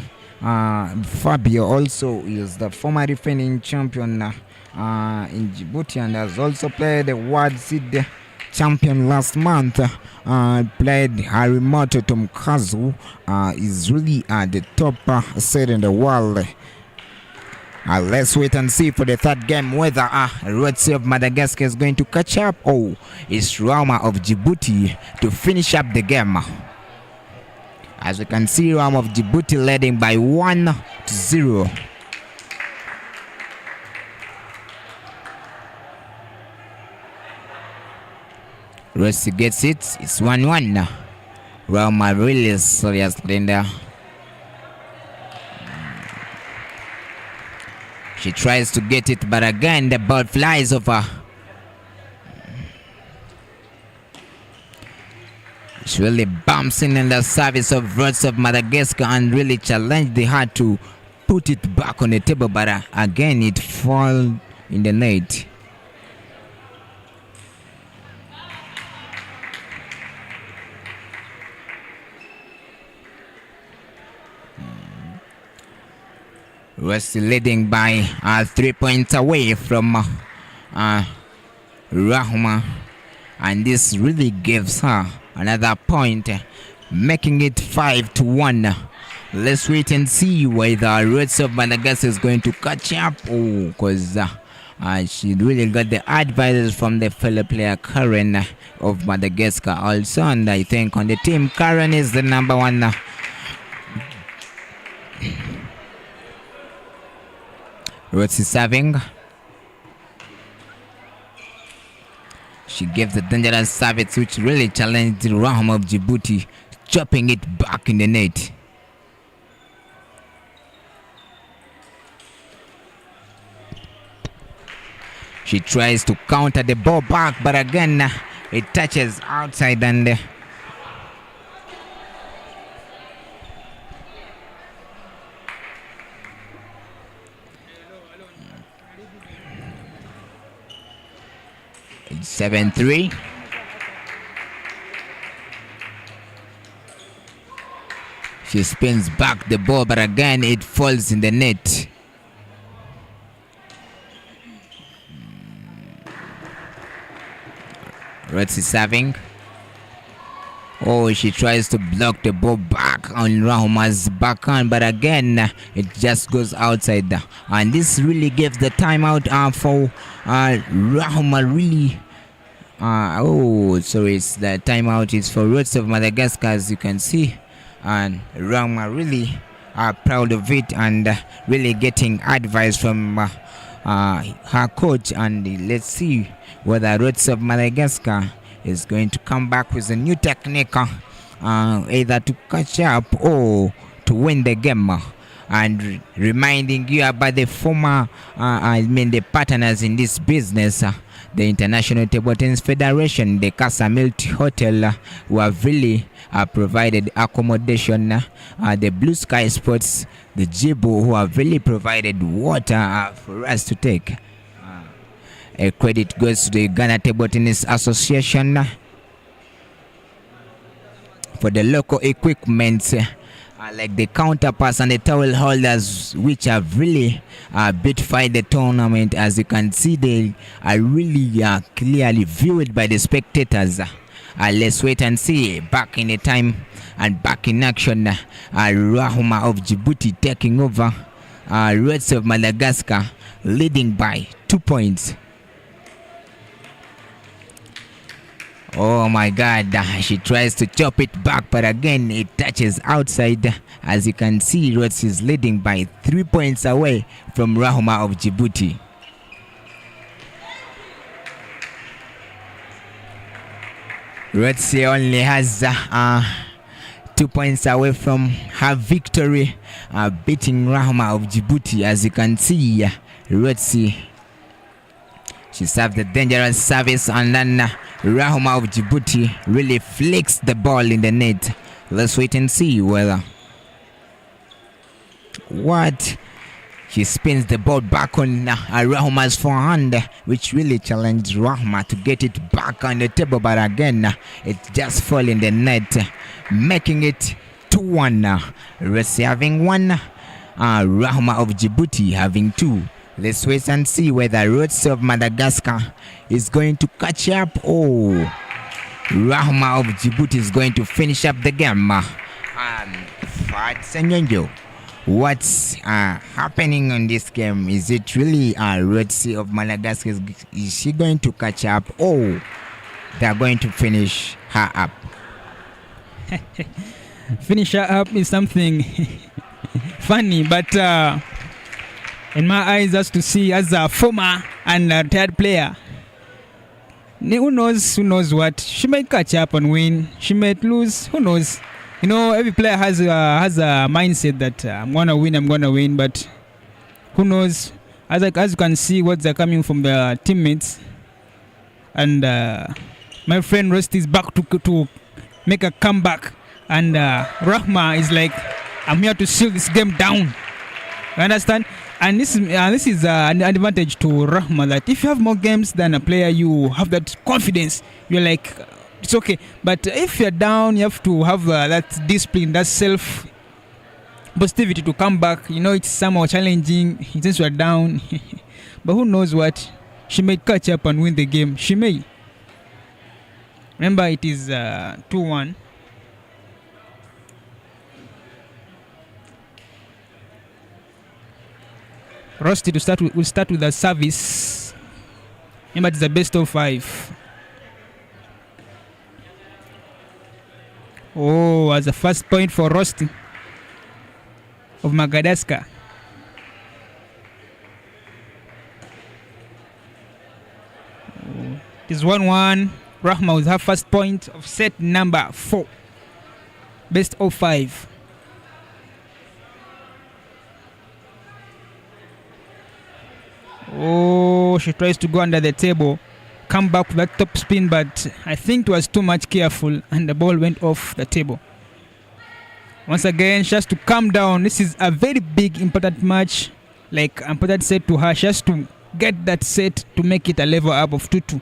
Fabio also is the former defending champion in Djibouti, and has also played the World Seed champion last month. Played Harimoto Tomkazu, is really the top seed in the world. Let's wait and see for the third game whether Rosy of Madagascar is going to catch up, or it's Rahma of Djibouti to finish up the game. As we can see, Rahma of Djibouti leading by 1-0. Rosy gets it. It's 1-1. Rahma really seriously in there. She tries to get it, but again the ball flies over. She really bumps in the service of Rosy of Madagascar and really challenged her to put it back on the table, but again it falls in the net. Rosy leading by 3 points away from Rahma, and this really gives her another point, making it 5-1. Let's wait and see whether Rosy of Madagascar is going to catch up, because she really got the advice from the fellow player Karen of Madagascar also, and I think on the team Karen is the number one. Rosy serving. She gives the dangerous service, which really challenged Rahma of Djibouti, chopping it back in the net. She tries to counter the ball back, but again it touches outside, and it's 7-3. She spins back the ball, but again it falls in the net. Rosy serving. Oh, she tries to block the ball back on Rahuma's backhand, but again, it just goes outside. And this really gives the timeout for Rahuma. Really, sorry, it's the timeout is for Roots of Madagascar, as you can see, and Rahuma really are proud of it and really getting advice from her coach. And let's see whether Roots of Madagascar is going to come back with a new technique, either to catch up or to win the game. And reminding you about the former, the partners in this business, the International Table Tennis Federation, the Casa Milk Hotel, who have really provided accommodation, the Blue Sky Sports, the Jibo, who have really provided water for us to take. A credit goes to the Ghana Table Tennis Association for the local equipment, like the counterparts and the towel holders, which have really beautified the tournament. As you can see, they are really clearly viewed by the spectators. Let's wait and see. Back in the time and back in action, Rahuma of Djibouti taking over Reds of Madagascar, leading by 2 points. Oh my God, she tries to chop it back, but again it touches outside. As you can see, Rosy is leading by 3 points away from Rahuma of Djibouti. Rosy only has 2 points away from her victory, beating Rahuma of Djibouti. As you can see, Rosy, she served the dangerous service, and then Rahuma of Djibouti really flicks the ball in the net. Let's wait and see whether what he spins the ball back on Rahuma's forehand, which really challenged Rahuma to get it back on the table, but again it just fell in the net, making it 2-1. Rosy having 1, Rahuma of Djibouti having 2. Let's wait and see whether Roots of Madagascar is going to catch up. Oh, Rahuma of Djibouti is going to finish up the game. What's happening on this game? Is it really Roots of Madagascar? Is she going to catch up? Oh, they're going to finish her up. Finish her up is something funny, but in my eyes, that's to see as a former and a third player. Who knows what? She might catch up and win. She might lose. Who knows? You know, every player has a mindset that I'm gonna win. But who knows? As you can see, what's coming from the teammates. And my friend Rosy is back to make a comeback. And Rahma is like, I'm here to seal this game down. You understand? And this is an advantage to Rahma, that if you have more games than a player, you have that confidence. You're like, it's okay. But if you're down, you have to have that discipline, that self positivity to come back. You know, it's somehow challenging since you're down. But who knows what? She may catch up and win the game. She may. Remember, it is 2-1. Rosy will start with a service. Remember, it's the best of 5. Oh, as a first point for Rosy of Madagascar. Oh, it is 1-1. Rahma with her first point of set number 4. Best of 5. Oh, she tries to go under the table, come back with that top spin, but I think it was too much careful and the ball went off the table. Once again, she has to calm down. This is a very big, important match, like important set to her. She has to get that set to make it a level up of 2-2.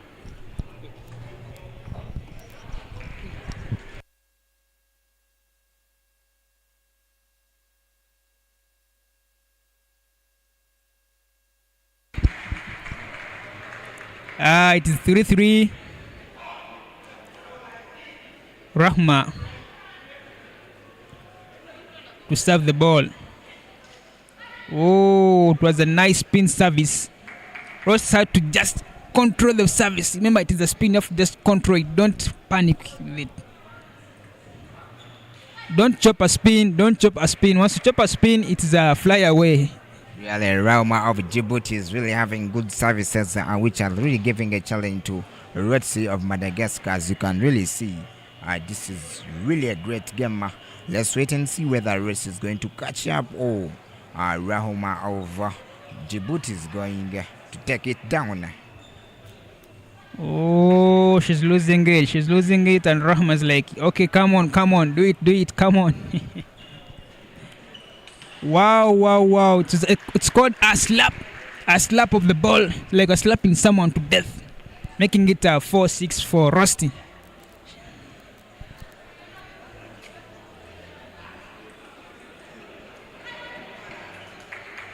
It is 3-3. Rahma to serve the ball. Oh, it was a nice spin service. Rosy had to just control the service. Remember, it is a spin. You have to just control it. Don't panic with it. Don't chop a spin. Don't chop a spin. Once you chop a spin, it is a fly away. Really, Raha of Djibouti is really having good services, which are really giving a challenge to Rosy of Madagascar. As you can really see, this is really a great game. Let's wait and see whether Rosy is going to catch up or Raha of Djibouti is going to take it down. Oh, she's losing it. She's losing it, and Rahma's like, okay, come on, do it, come on. Wow. It's called a slap of the ball, like a slapping someone to death, making it a 4-6 for Rosy.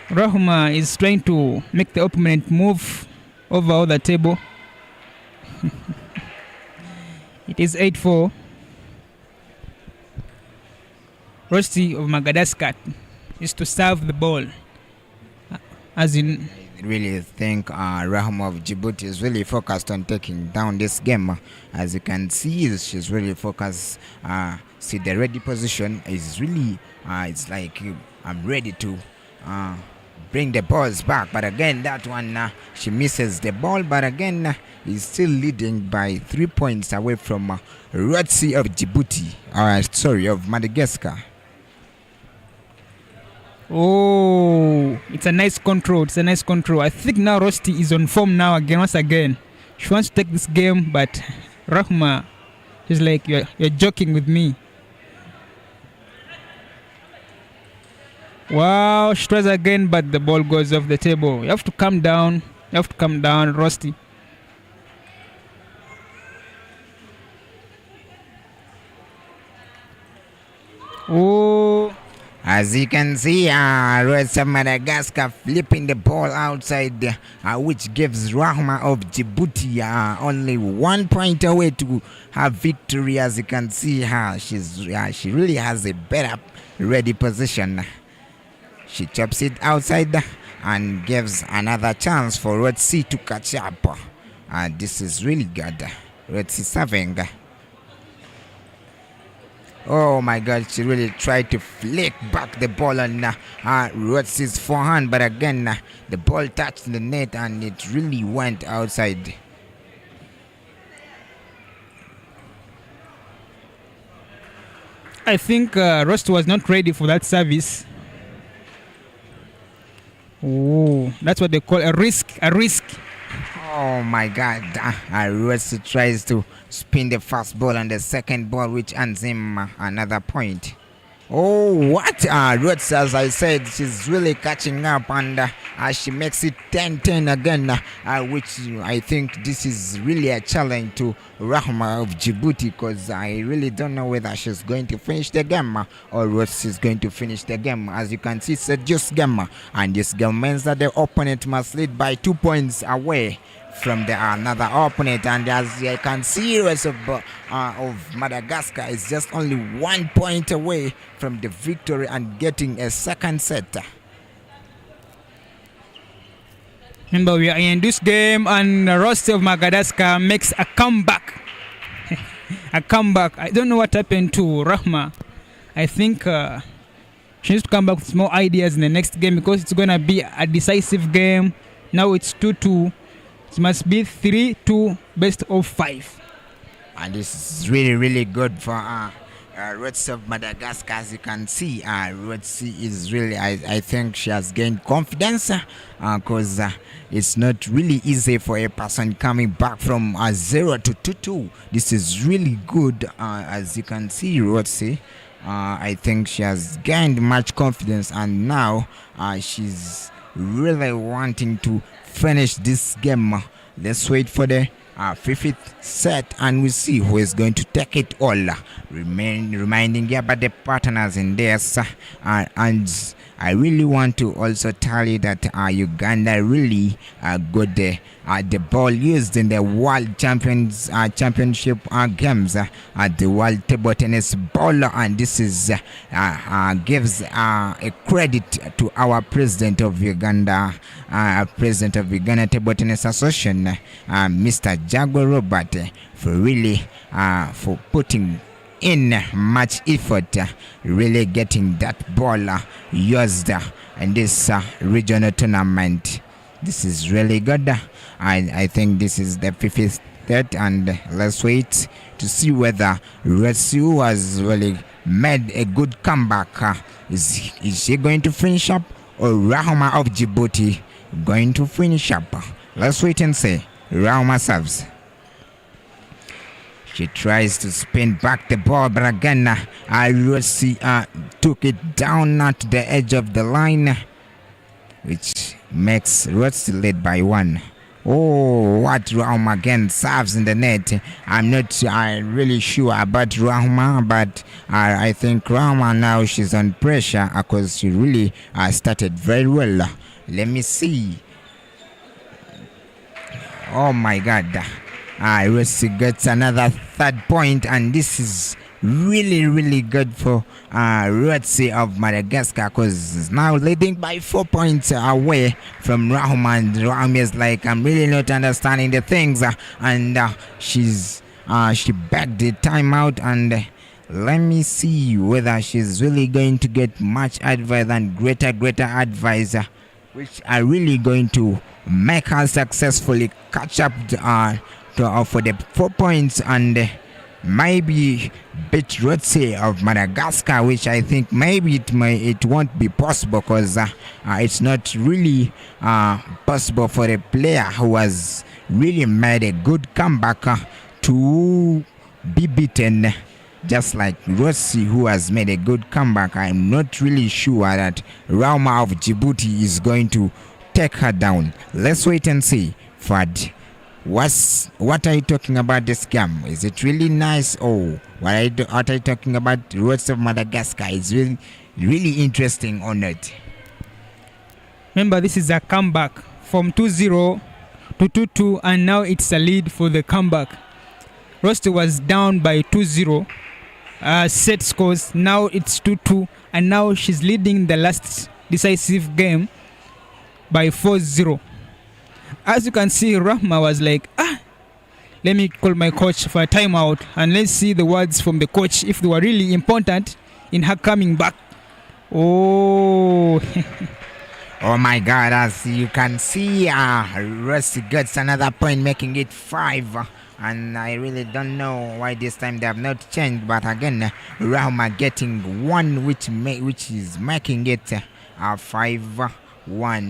Rahma is trying to make the opponent move over the table. It is 8-4. Rosy of Madagascar is to serve the ball. As in, I really think Raha of Djibouti is really focused on taking down this game. As you can see, she's really focused. See, the ready position is really, it's like I'm ready to bring the balls back. But again, that one, she misses the ball. But again, is still leading by 3 points away from Rosy of Djibouti. Of Madagascar. oh, it's a nice control. I think now Rosy is on form now once again. She wants to take this game, but Rahma is like, you're joking with me. Wow, she tries again, but the ball goes off the table. You have to calm down, Rosy. Oh, as you can see, Rosy of Madagascar flipping the ball outside, which gives Raha of Djibouti only 1 point away to her victory. As you can see, she really has a better ready position. She chops it outside and gives another chance for Rosy to catch up. This is really good. Rosy serving. Oh my God, she really tried to flick back the ball on Rosy's forehand, but again, the ball touched the net and it really went outside. I think Rosy was not ready for that service. Oh, that's what they call a risk. Oh my God, Rosy tries to spin the first ball and the second ball, which earns him another point. Oh, what? Rosy, as I said, she's really catching up, and she makes it 10-10 again, which I think this is really a challenge to Raha of Djibouti, because I really don't know whether she's going to finish the game or Rosy is going to finish the game. As you can see, it's a just game, and this game means that the opponent must lead by 2 points away from the another opponent, and as you can see, Rosy of Madagascar is just only 1 point away from the victory and getting a second set. Remember, we are in this game, and Rosy of Madagascar makes a comeback. I don't know what happened to Rahma. I think she needs to come back with more ideas in the next game, because it's going to be a decisive game. Now it's 2-2. It must be 3-2 best of 5. And this is really good for Rosy of Madagascar. As you can see, Rosy is really, I think she has gained confidence, because it's not really easy for a person coming back from 0 to 2-2. This is really good. As you can see, Rosy, I think she has gained much confidence, and now she's really wanting to finish this game. Let's wait for the fifth set, and we see who is going to take it all. Reminding you about the partners in this, and I really want to also tell you that Uganda really got the ball used in the World Championship games at the World Table Tennis Ball, and this is gives a credit to our President of Uganda, Table Tennis Association, Mr. Jago Robert, for really for putting in much effort, really getting that ball used in this regional tournament. This is really good. I think this is the 53rd, and let's wait to see whether Rosy, who has really made a good comeback, is she going to finish up, or Raha of Djibouti going to finish up? Let's wait and see. Raha serves. She tries to spin back the ball, but again, Rosy took it down to the edge of the line, which makes Rosy lead by 1. Oh, what Raha again serves in the net. I'm not really sure about Raha, but I think Raha now she's on pressure because she really started very well. Let me see. Oh my God. Rosy gets another 3rd point, and this is really good for Rosy of Madagascar, because it's now leading by 4 points away from Raha, and Raha is like, I'm really not understanding the things, and she begged the timeout, and let me see whether she's really going to get much advice and greater advice, which are really going to make her successfully catch up for the 4 points and maybe beat Rosy of Madagascar, which I think maybe it won't be possible, because it's not really possible for a player who has really made a good comeback to be beaten just like Rosy, who has made a good comeback. I'm not really sure that Raha of Djibouti is going to take her down. Let's wait and see. Fad, what are you talking about this game? Is it really nice? Oh, what are you talking about? Rosy of Madagascar is really interesting or not? Remember, this is a comeback from 2-0 to 2-2, and now it's a lead for the comeback. Rosy was down by 2-0 set scores. Now it's 2-2, and now she's leading the last decisive game by 4-0. As you can see, Raha was like, let me call my coach for a timeout, and let's see the words from the coach if they were really important in her coming back. Oh. Oh my God, as you can see, Rosy gets another point, making it 5. And I really don't know why this time they have not changed, but again, Raha getting 1, which is making it 5-1.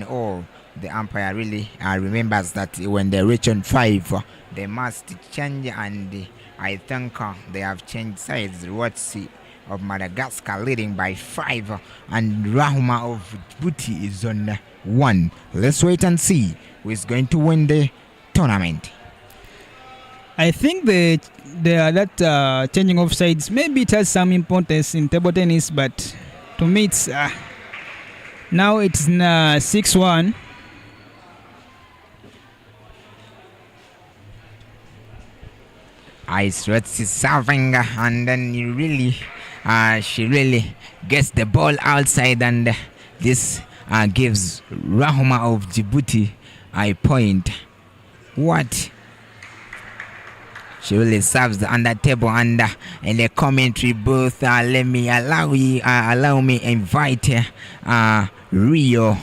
Oh, the umpire really remembers that when they reach on 5, they must change, and I think they have changed sides. Rosy of Madagascar leading by 5, and Raha of Djibouti is on 1. Let's wait and see who is going to win the tournament. I think that changing of sides, maybe it has some importance in table tennis, but to me it's now it's 6-1. Rosy serving, and then she really gets the ball outside, and this gives Raha of Djibouti a point. What? She really serves the under table, and in the commentary booth, allow me invite Rio.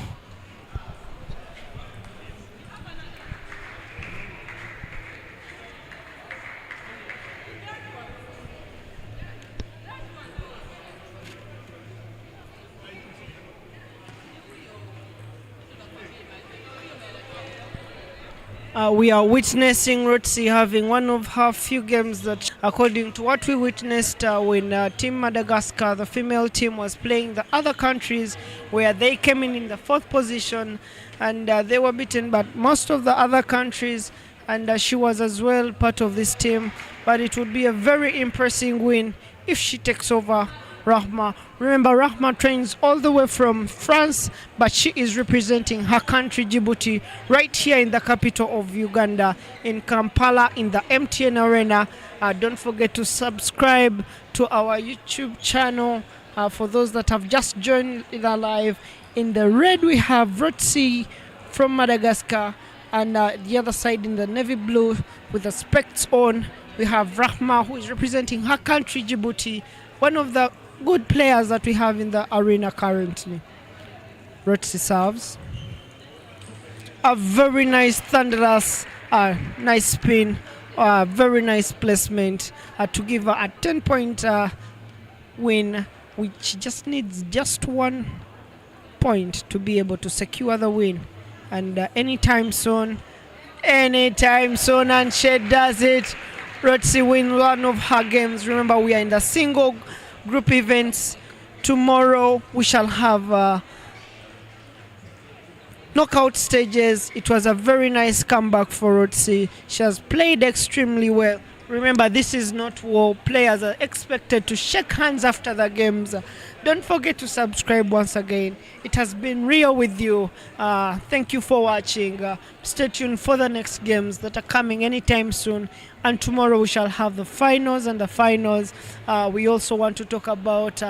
We are witnessing Rosy having one of her few games that, according to what we witnessed when Team Madagascar, the female team, was playing the other countries, where they came in the 4th position, and they were beaten by most of the other countries, and she was as well part of this team. But it would be a very impressive win if she takes over Rahma. Remember, Rahma trains all the way from France, but she is representing her country, Djibouti, right here in the capital of Uganda, in Kampala, in the MTN Arena. Don't forget to subscribe to our YouTube channel. For those that have just joined the live, in the red we have Rosy from Madagascar, and the other side in the navy blue with the specs on, we have Rahma, who is representing her country, Djibouti, one of the good players that we have in the arena currently. Rosy serves. A very nice thunderous, nice spin, very nice placement to give her a 10-point win, which just needs just 1 point to be able to secure the win. And anytime soon, and she does it. Rosy win one of her games. Remember, we are in the single group events. Tomorrow we shall have knockout stages. It was a very nice comeback for Rosy. She has played extremely well. Remember, this is not war. Players are expected to shake hands after the games. Don't forget to subscribe once again. It has been real with you. Thank you for watching. Stay tuned for the next games that are coming anytime soon. And tomorrow we shall have the finals and the finals. We also want to talk about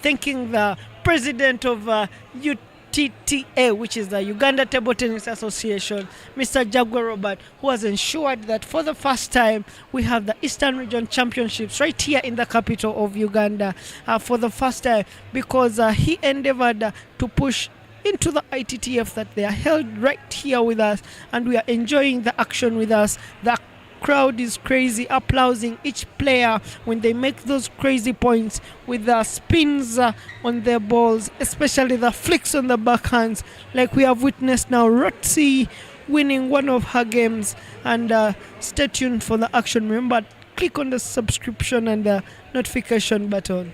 thanking the president of UTTA, which is the Uganda Table Tennis Association, Mr. Jagwa Robert, who has ensured that for the first time we have the Eastern Region Championships right here in the capital of Uganda for the first time, because he endeavored to push into the ITTF that they are held right here with us, and we are enjoying the action with us. The crowd is crazy, applauding each player when they make those crazy points with the spins on their balls, especially the flicks on the backhands, like we have witnessed now. Rosy winning one of her games. And stay tuned for the action. Remember, click on the subscription and the notification button.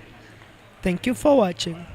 Thank you for watching.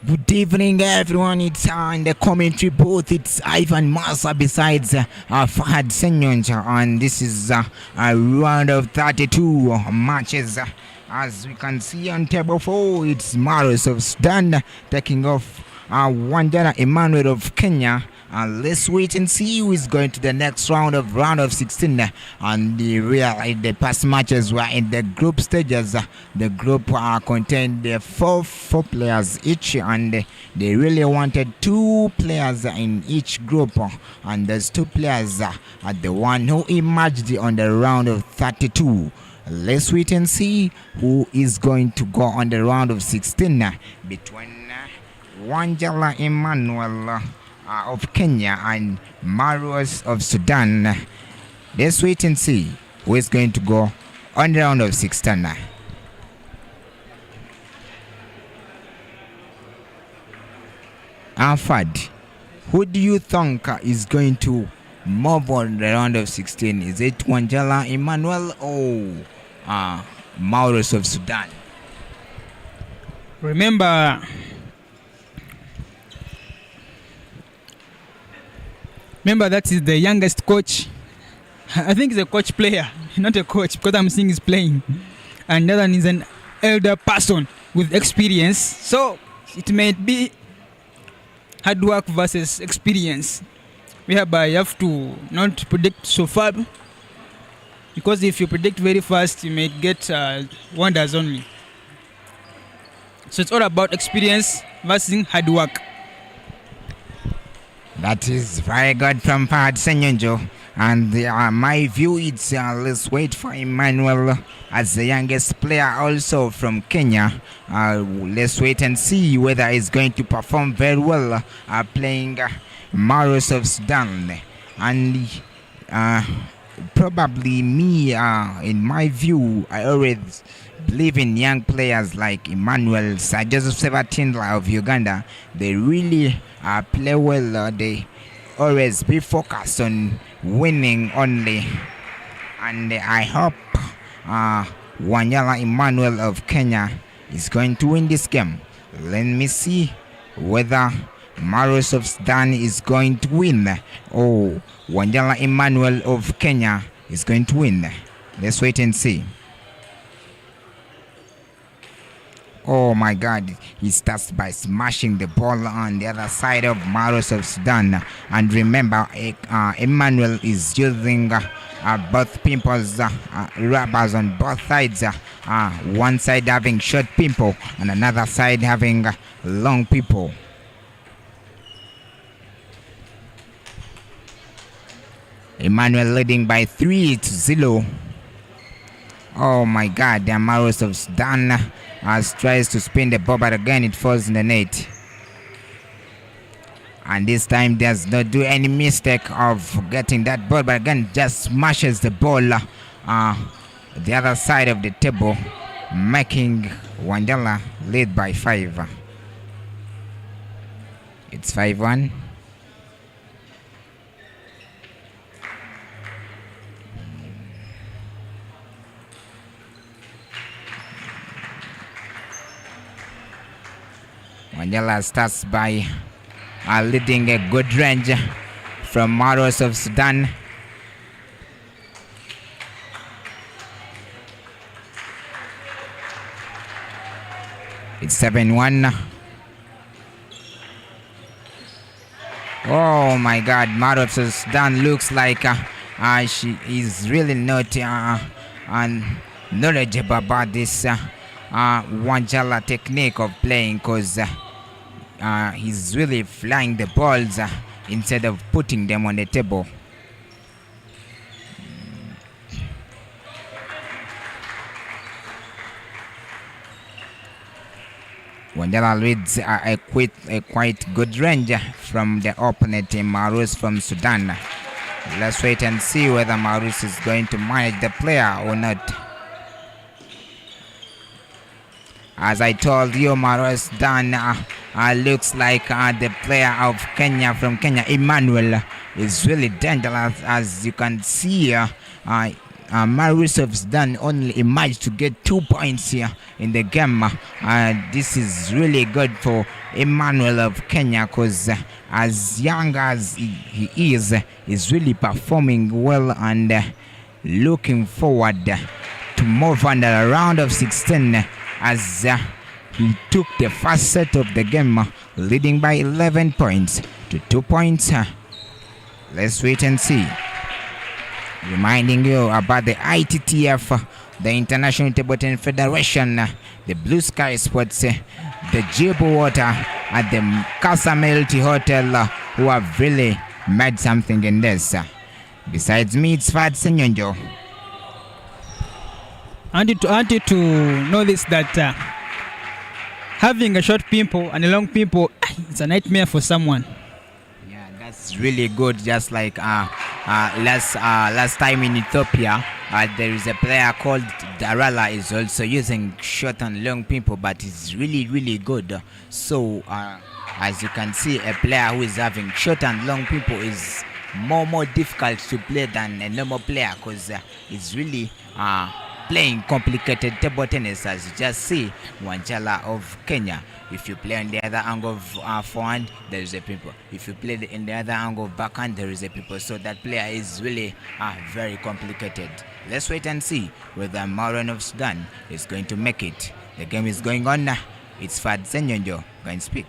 Good evening, everyone. It's in the commentary booth. It's Ivan Massa besides Fahad Senyonja, and this is a round of 32 matches. As we can see on table 4, it's Maros of Sudan taking off Wanjala Emmanuel of Kenya. Let's wait and see who is going to the next round of 16. And the past matches were in the group stages. The group contained four players each, and they really wanted 2 players in each group. And those 2 players are the one who emerged on the round of 32. Let's wait and see who is going to go on the round of 16 between Wanjala Emmanuel of Kenya and Maros of Sudan. Let's wait and see who is going to go on the round of 16. Afad, who do you think is going to move on the round of 16? Is it Wanjala Emmanuel or Maros of Sudan? Remember that is the youngest coach. I think he's a coach player, not a coach, because I'm seeing he's playing. And the other one is an elder person with experience. So it may be hard work versus experience. Whereby you have to not predict so far, because if you predict very fast, you may get wonders only. So it's all about experience versus hard work. That is very good from Fahad Senyonjo. And my view is let's wait for Emmanuel as the youngest player also from Kenya. Let's wait and see whether he's going to perform very well playing Maros of Sudan. And probably me, in my view, I always believe in young players like Emmanuel, Sir Joseph Sebatindla of Uganda. They really play well. They always be focused on winning only. And I hope Wanjala Emmanuel of Kenya is going to win this game. Let me see whether Maros of Sudan is going to win or Wanjala Emmanuel of Kenya is going to win. Let's wait and see. Oh my God, he starts by smashing the ball on the other side of Maros of Sudan. And remember, Emmanuel is using both pimples, rubbers on both sides. One side having short pimple and another side having long pimple. Emmanuel leading by 3-0. Oh my God, the Maros of Sudan tries to spin the ball, but again it falls in the net. And this time does not do any mistake of getting that ball, but again just smashes the ball the other side of the table, making Wanjala lead by 5. It's 5-1. Wanjala starts by leading a good range from Maros of Sudan. It's 7-1. Oh my God, Maros of Sudan looks like she is really not knowledgeable about this Wanjala technique of playing, because he's really flying the balls instead of putting them on the table. Wanjala leads a quite good range from the opponent, Maros from Sudan. Let's wait and see whether Maros is going to manage the player or not. As I told you, Maros Dan looks like the player of Kenya from Kenya, Emmanuel, is really dangerous. As you can see, Maros of Sudan only emerged to get 2 points here in the game. This is really good for Emmanuel of Kenya, because as young as he is really performing well and looking forward to move on the round of 16 as he took the first set of the game, leading by 11 points to 2 points. Let's wait and see. Reminding you about the ITTF, the International Table Tennis Federation, the Blue Sky Sports, the Jibu Water, at the Casa Melty Hotel, who have really made something in this. Besides me, it's Fad Senyonjo. I want you to know this, that having a short pimple and a long pimple, it's a nightmare for someone. Yeah, that's really good. Just like last time in Ethiopia, there is a player called Raha is also using short and long pimple, but it's really good. So as you can see, a player who is having short and long pimple is more difficult to play than a normal player, because it's really playing complicated table tennis. As you just see, Wanjala of Kenya, if you play on the other angle of forehand, there is a pimple. If you play in the other angle of backhand, there is a pimple. So that player is really very complicated. Let's wait and see whether Maros of Sudan is going to make it. The game is going on now. It's Fad Senyonjo. Go and speak.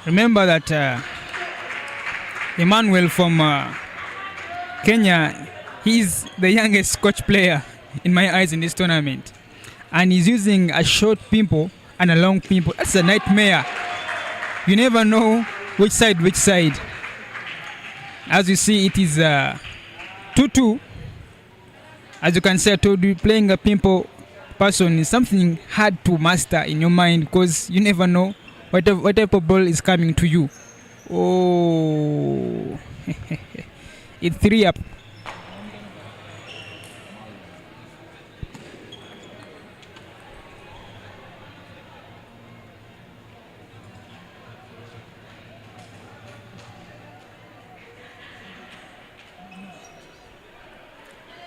Remember that Emmanuel from Kenya, he's the youngest Scotch player in my eyes in this tournament, and he's using a short pimple and a long pimple. That's a nightmare. You never know which side. As you see, it is 2-2. As you can see, I told you, playing a pimple person is something hard to master in your mind, because you never know what type of ball is coming to you. Oh, it's 3 up.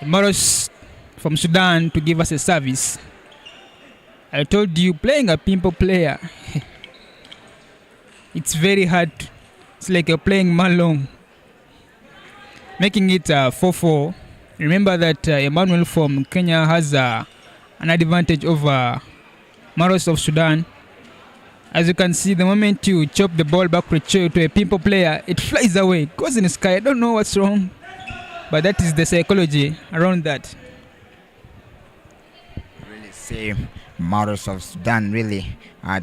Maros from Sudan to give us a service. I told you, playing a pimple player, it's very hard. It's like you're playing Malong. Making it 4-4. Remember that Emmanuel from Kenya has an advantage over Maros of Sudan. As you can see, the moment you chop the ball back to a pimple player, it flies away, goes in the sky. I don't know what's wrong, but that is the psychology around that. Really see, Maros of Sudan really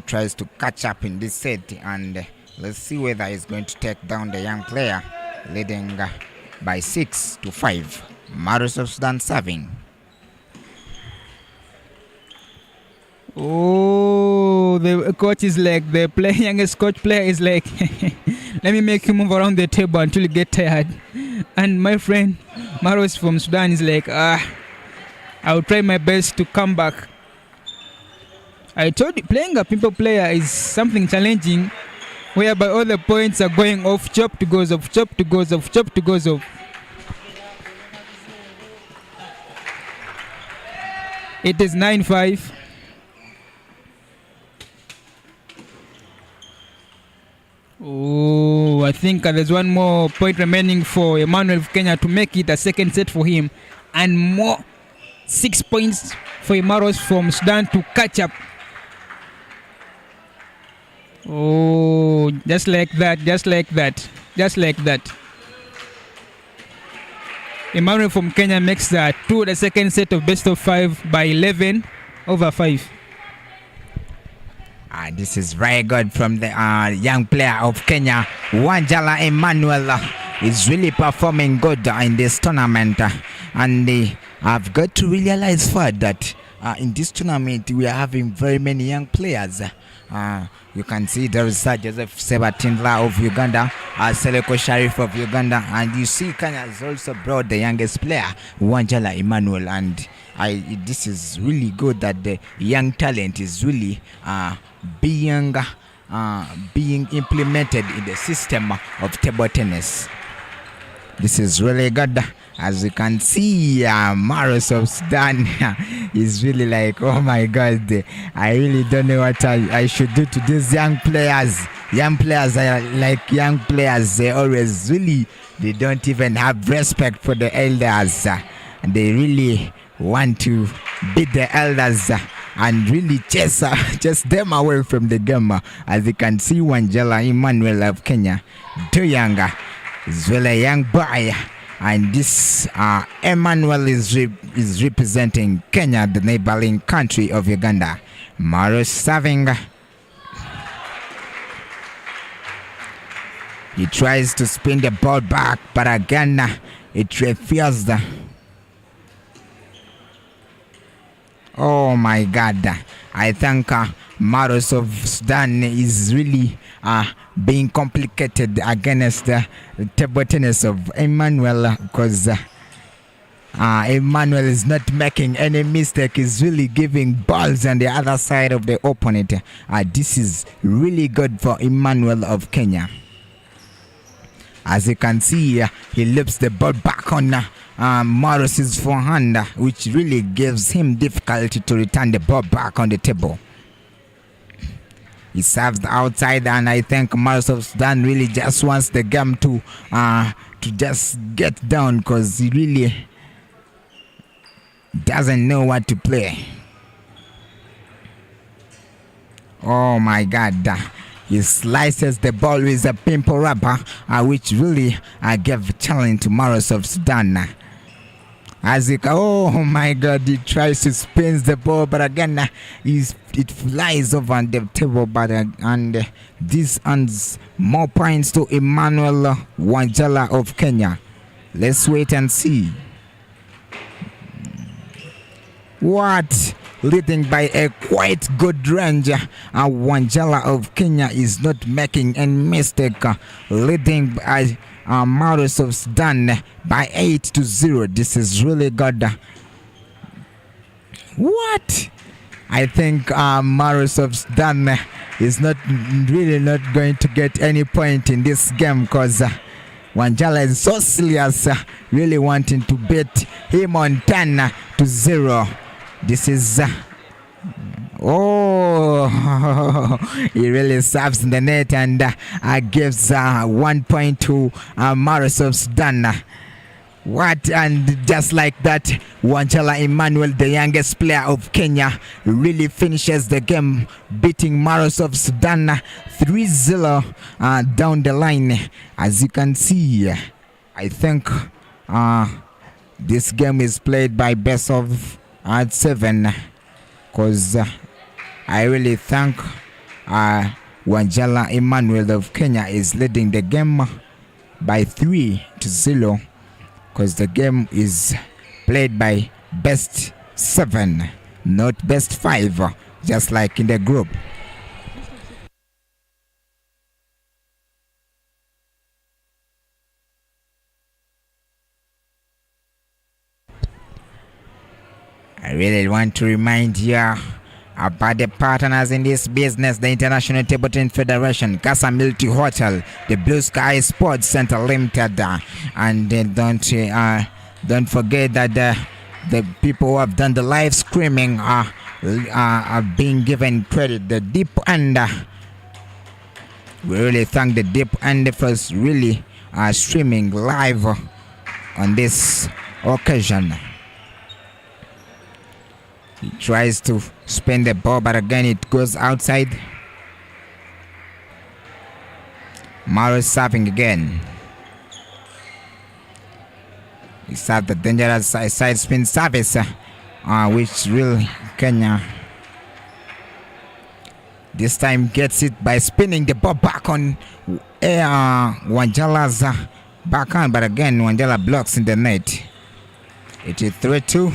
tries to catch up in this set, and let's see whether he's going to take down the young player, leading by 6-5. Maros of Sudan serving. Oh, the coach is like, the youngest Scotch player is like, let me make you move around the table until you get tired. And my friend Maros from Sudan is like, I'll try my best to come back. I told you, playing a pimple player is something challenging, whereby all the points are going off, chop to goes off, chop to goes off, chop to goes off. It is 9-5. Oh, I think there's one more point remaining for Emmanuel of Kenya to make it a second set for him, and more 6 points for Maros from Sudan to catch up. Oh, just like that. Emmanuel from Kenya makes the second set of best of 5 by 11/5. This is very good from the young player of Kenya. Wanjala Emmanuel is really performing good in this tournament, and I've got to realize further that in this tournament we are having very many young players. You can see there is Joseph Sebatindla of Uganda, Seleko Sharif of Uganda, and you see Kenya has also brought the youngest player, Wanjala Emmanuel, and this is really good that the young talent is really being implemented in the system of table tennis. This is really good. As you can see, Maros of Sudan is really like, oh my God, I really don't know what I should do to these young players. Young players are like young players. They always really, they don't even have respect for the elders. And they really want to beat the elders and really chase them away from the game. As you can see, Emmanuel of Kenya, too young, is really a young boy. And this Emmanuel is representing Kenya, the neighboring country of Uganda. Maros serving. He tries to spin the ball back, but again, it refused. Oh my God. I think Maros of Sudan is really being complicated against the table tennis of Emmanuel, because Emmanuel is not making any mistake. He's really giving balls on the other side of the opponent. This is really good for Emmanuel of Kenya. As you can see, he loops the ball back on Maros' forehand, which really gives him difficulty to return the ball back on the table. He serves the outside, and I think Maros of Sudan really just wants the game to just get down, because he really doesn't know what to play. Oh my God. He slices the ball with a pimple rubber, which really gave a challenge to Maros of Sudan. As oh my God, he tries to spin the ball, but again, it flies over the table. But and this earns more points to Emmanuel Wanjala of Kenya. Let's wait and see. What? Leading by a quite good range. Wanjala of Kenya is not making any mistake. Leading by Maros of Sudan by 8-0. This is really good. What? I think Maros of Sudan is not going to get any point in this game, because Wanjala is so serious, really wanting to beat him on 10-0. This is he really serves in the net and gives 1 point to Maros of Sudan. What? And just like that, Wanjala Emmanuel, the youngest player of Kenya, really finishes the game, beating Maros of Sudan 3-0 down the line. As you can see, I think this game is played by best of 7, because I really think Wanjala Emmanuel of Kenya is leading the game by 3-0, because the game is played by best 7, not best 5, just like in the group. I really want to remind you about the partners in this business: the International Table Tennis Federation, Casa Multi Hotel, the Blue Sky Sports Center Limited, and don't forget that the people who have done the live streaming are being given credit. The Deep End, we really thank the Deep End for really streaming live on this occasion. He tries to spin the ball, but again it goes outside. Maros serving again. He served the dangerous side spin service, which really Kenya this time gets it by spinning the ball back on Wanjala's backhand, but again Wanjala blocks in the net. It is 3-2.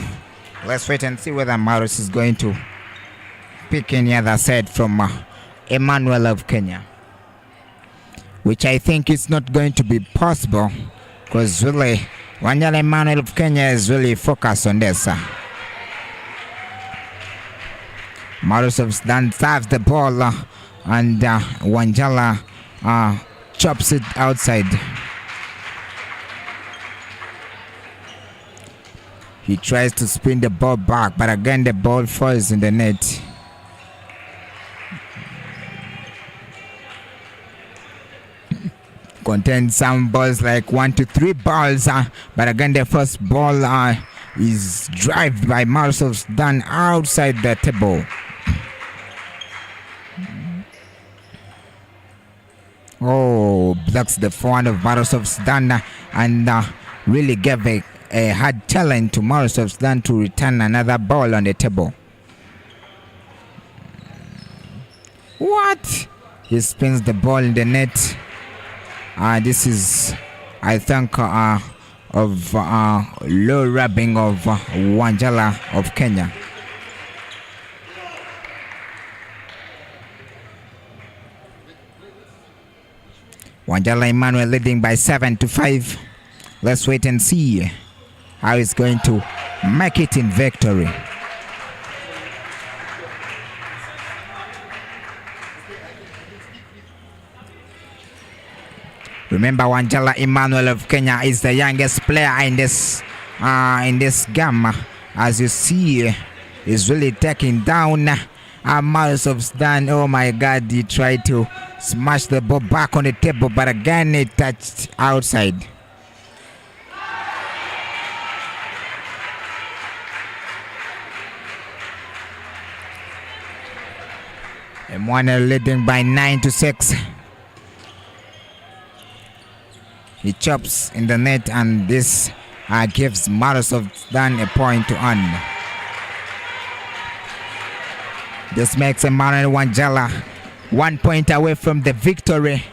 Let's wait and see whether Maros is going to pick any other side from Emmanuel of Kenya, which I think is not going to be possible, because really Wanjala Emmanuel of Kenya is really focused on this. Maros of Sudan serves the ball and Wanjala chops it outside. He tries to spin the ball back, but again the ball falls in the net. Contains some balls like 1 to 3 balls, but again the first ball is driven by Maros of Sudan outside the table. Oh, blocks the forehand of Maros of Sudan and really gave a hard challenge to Maros of Sudan to return another ball on the table. What? He spins the ball in the net. This is, I think, of low rubbing of Wanjala of Kenya. Wanjala Emmanuel leading by 7-5. Let's wait and see how he's going to make it in victory. Remember, Wanjala Emmanuel of Kenya is the youngest player in this game. As you see, he's really taking down Maros of Sudan. Oh my God, he tried to smash the ball back on the table, but again it touched outside. Emmanuel leading by 9-6. He chops in the net, and this gives Maros of Sudan a point to earn. This makes Emmanuel Wanjala 1 point away from the victory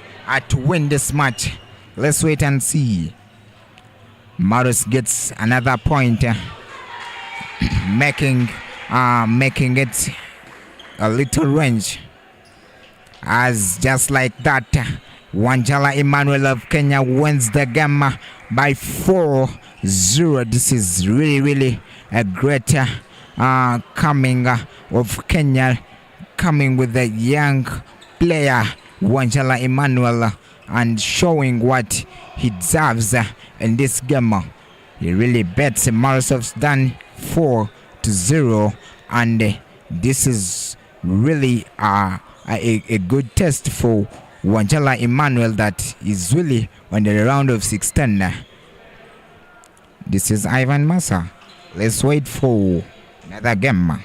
to win this match. Let's wait and see. Maros gets another point, making it a little range. As just like that, Wanjala Emmanuel of Kenya wins the game by 4-0. This is really a great coming of Kenya, coming with a young player Wanjala Emmanuel and showing what he deserves in this game. He really bets Maros of Sudan 4-0, and this is really a good test for Wanjala Emmanuel that is really on the round of 16. This is Ivan Massa. Let's wait for another game.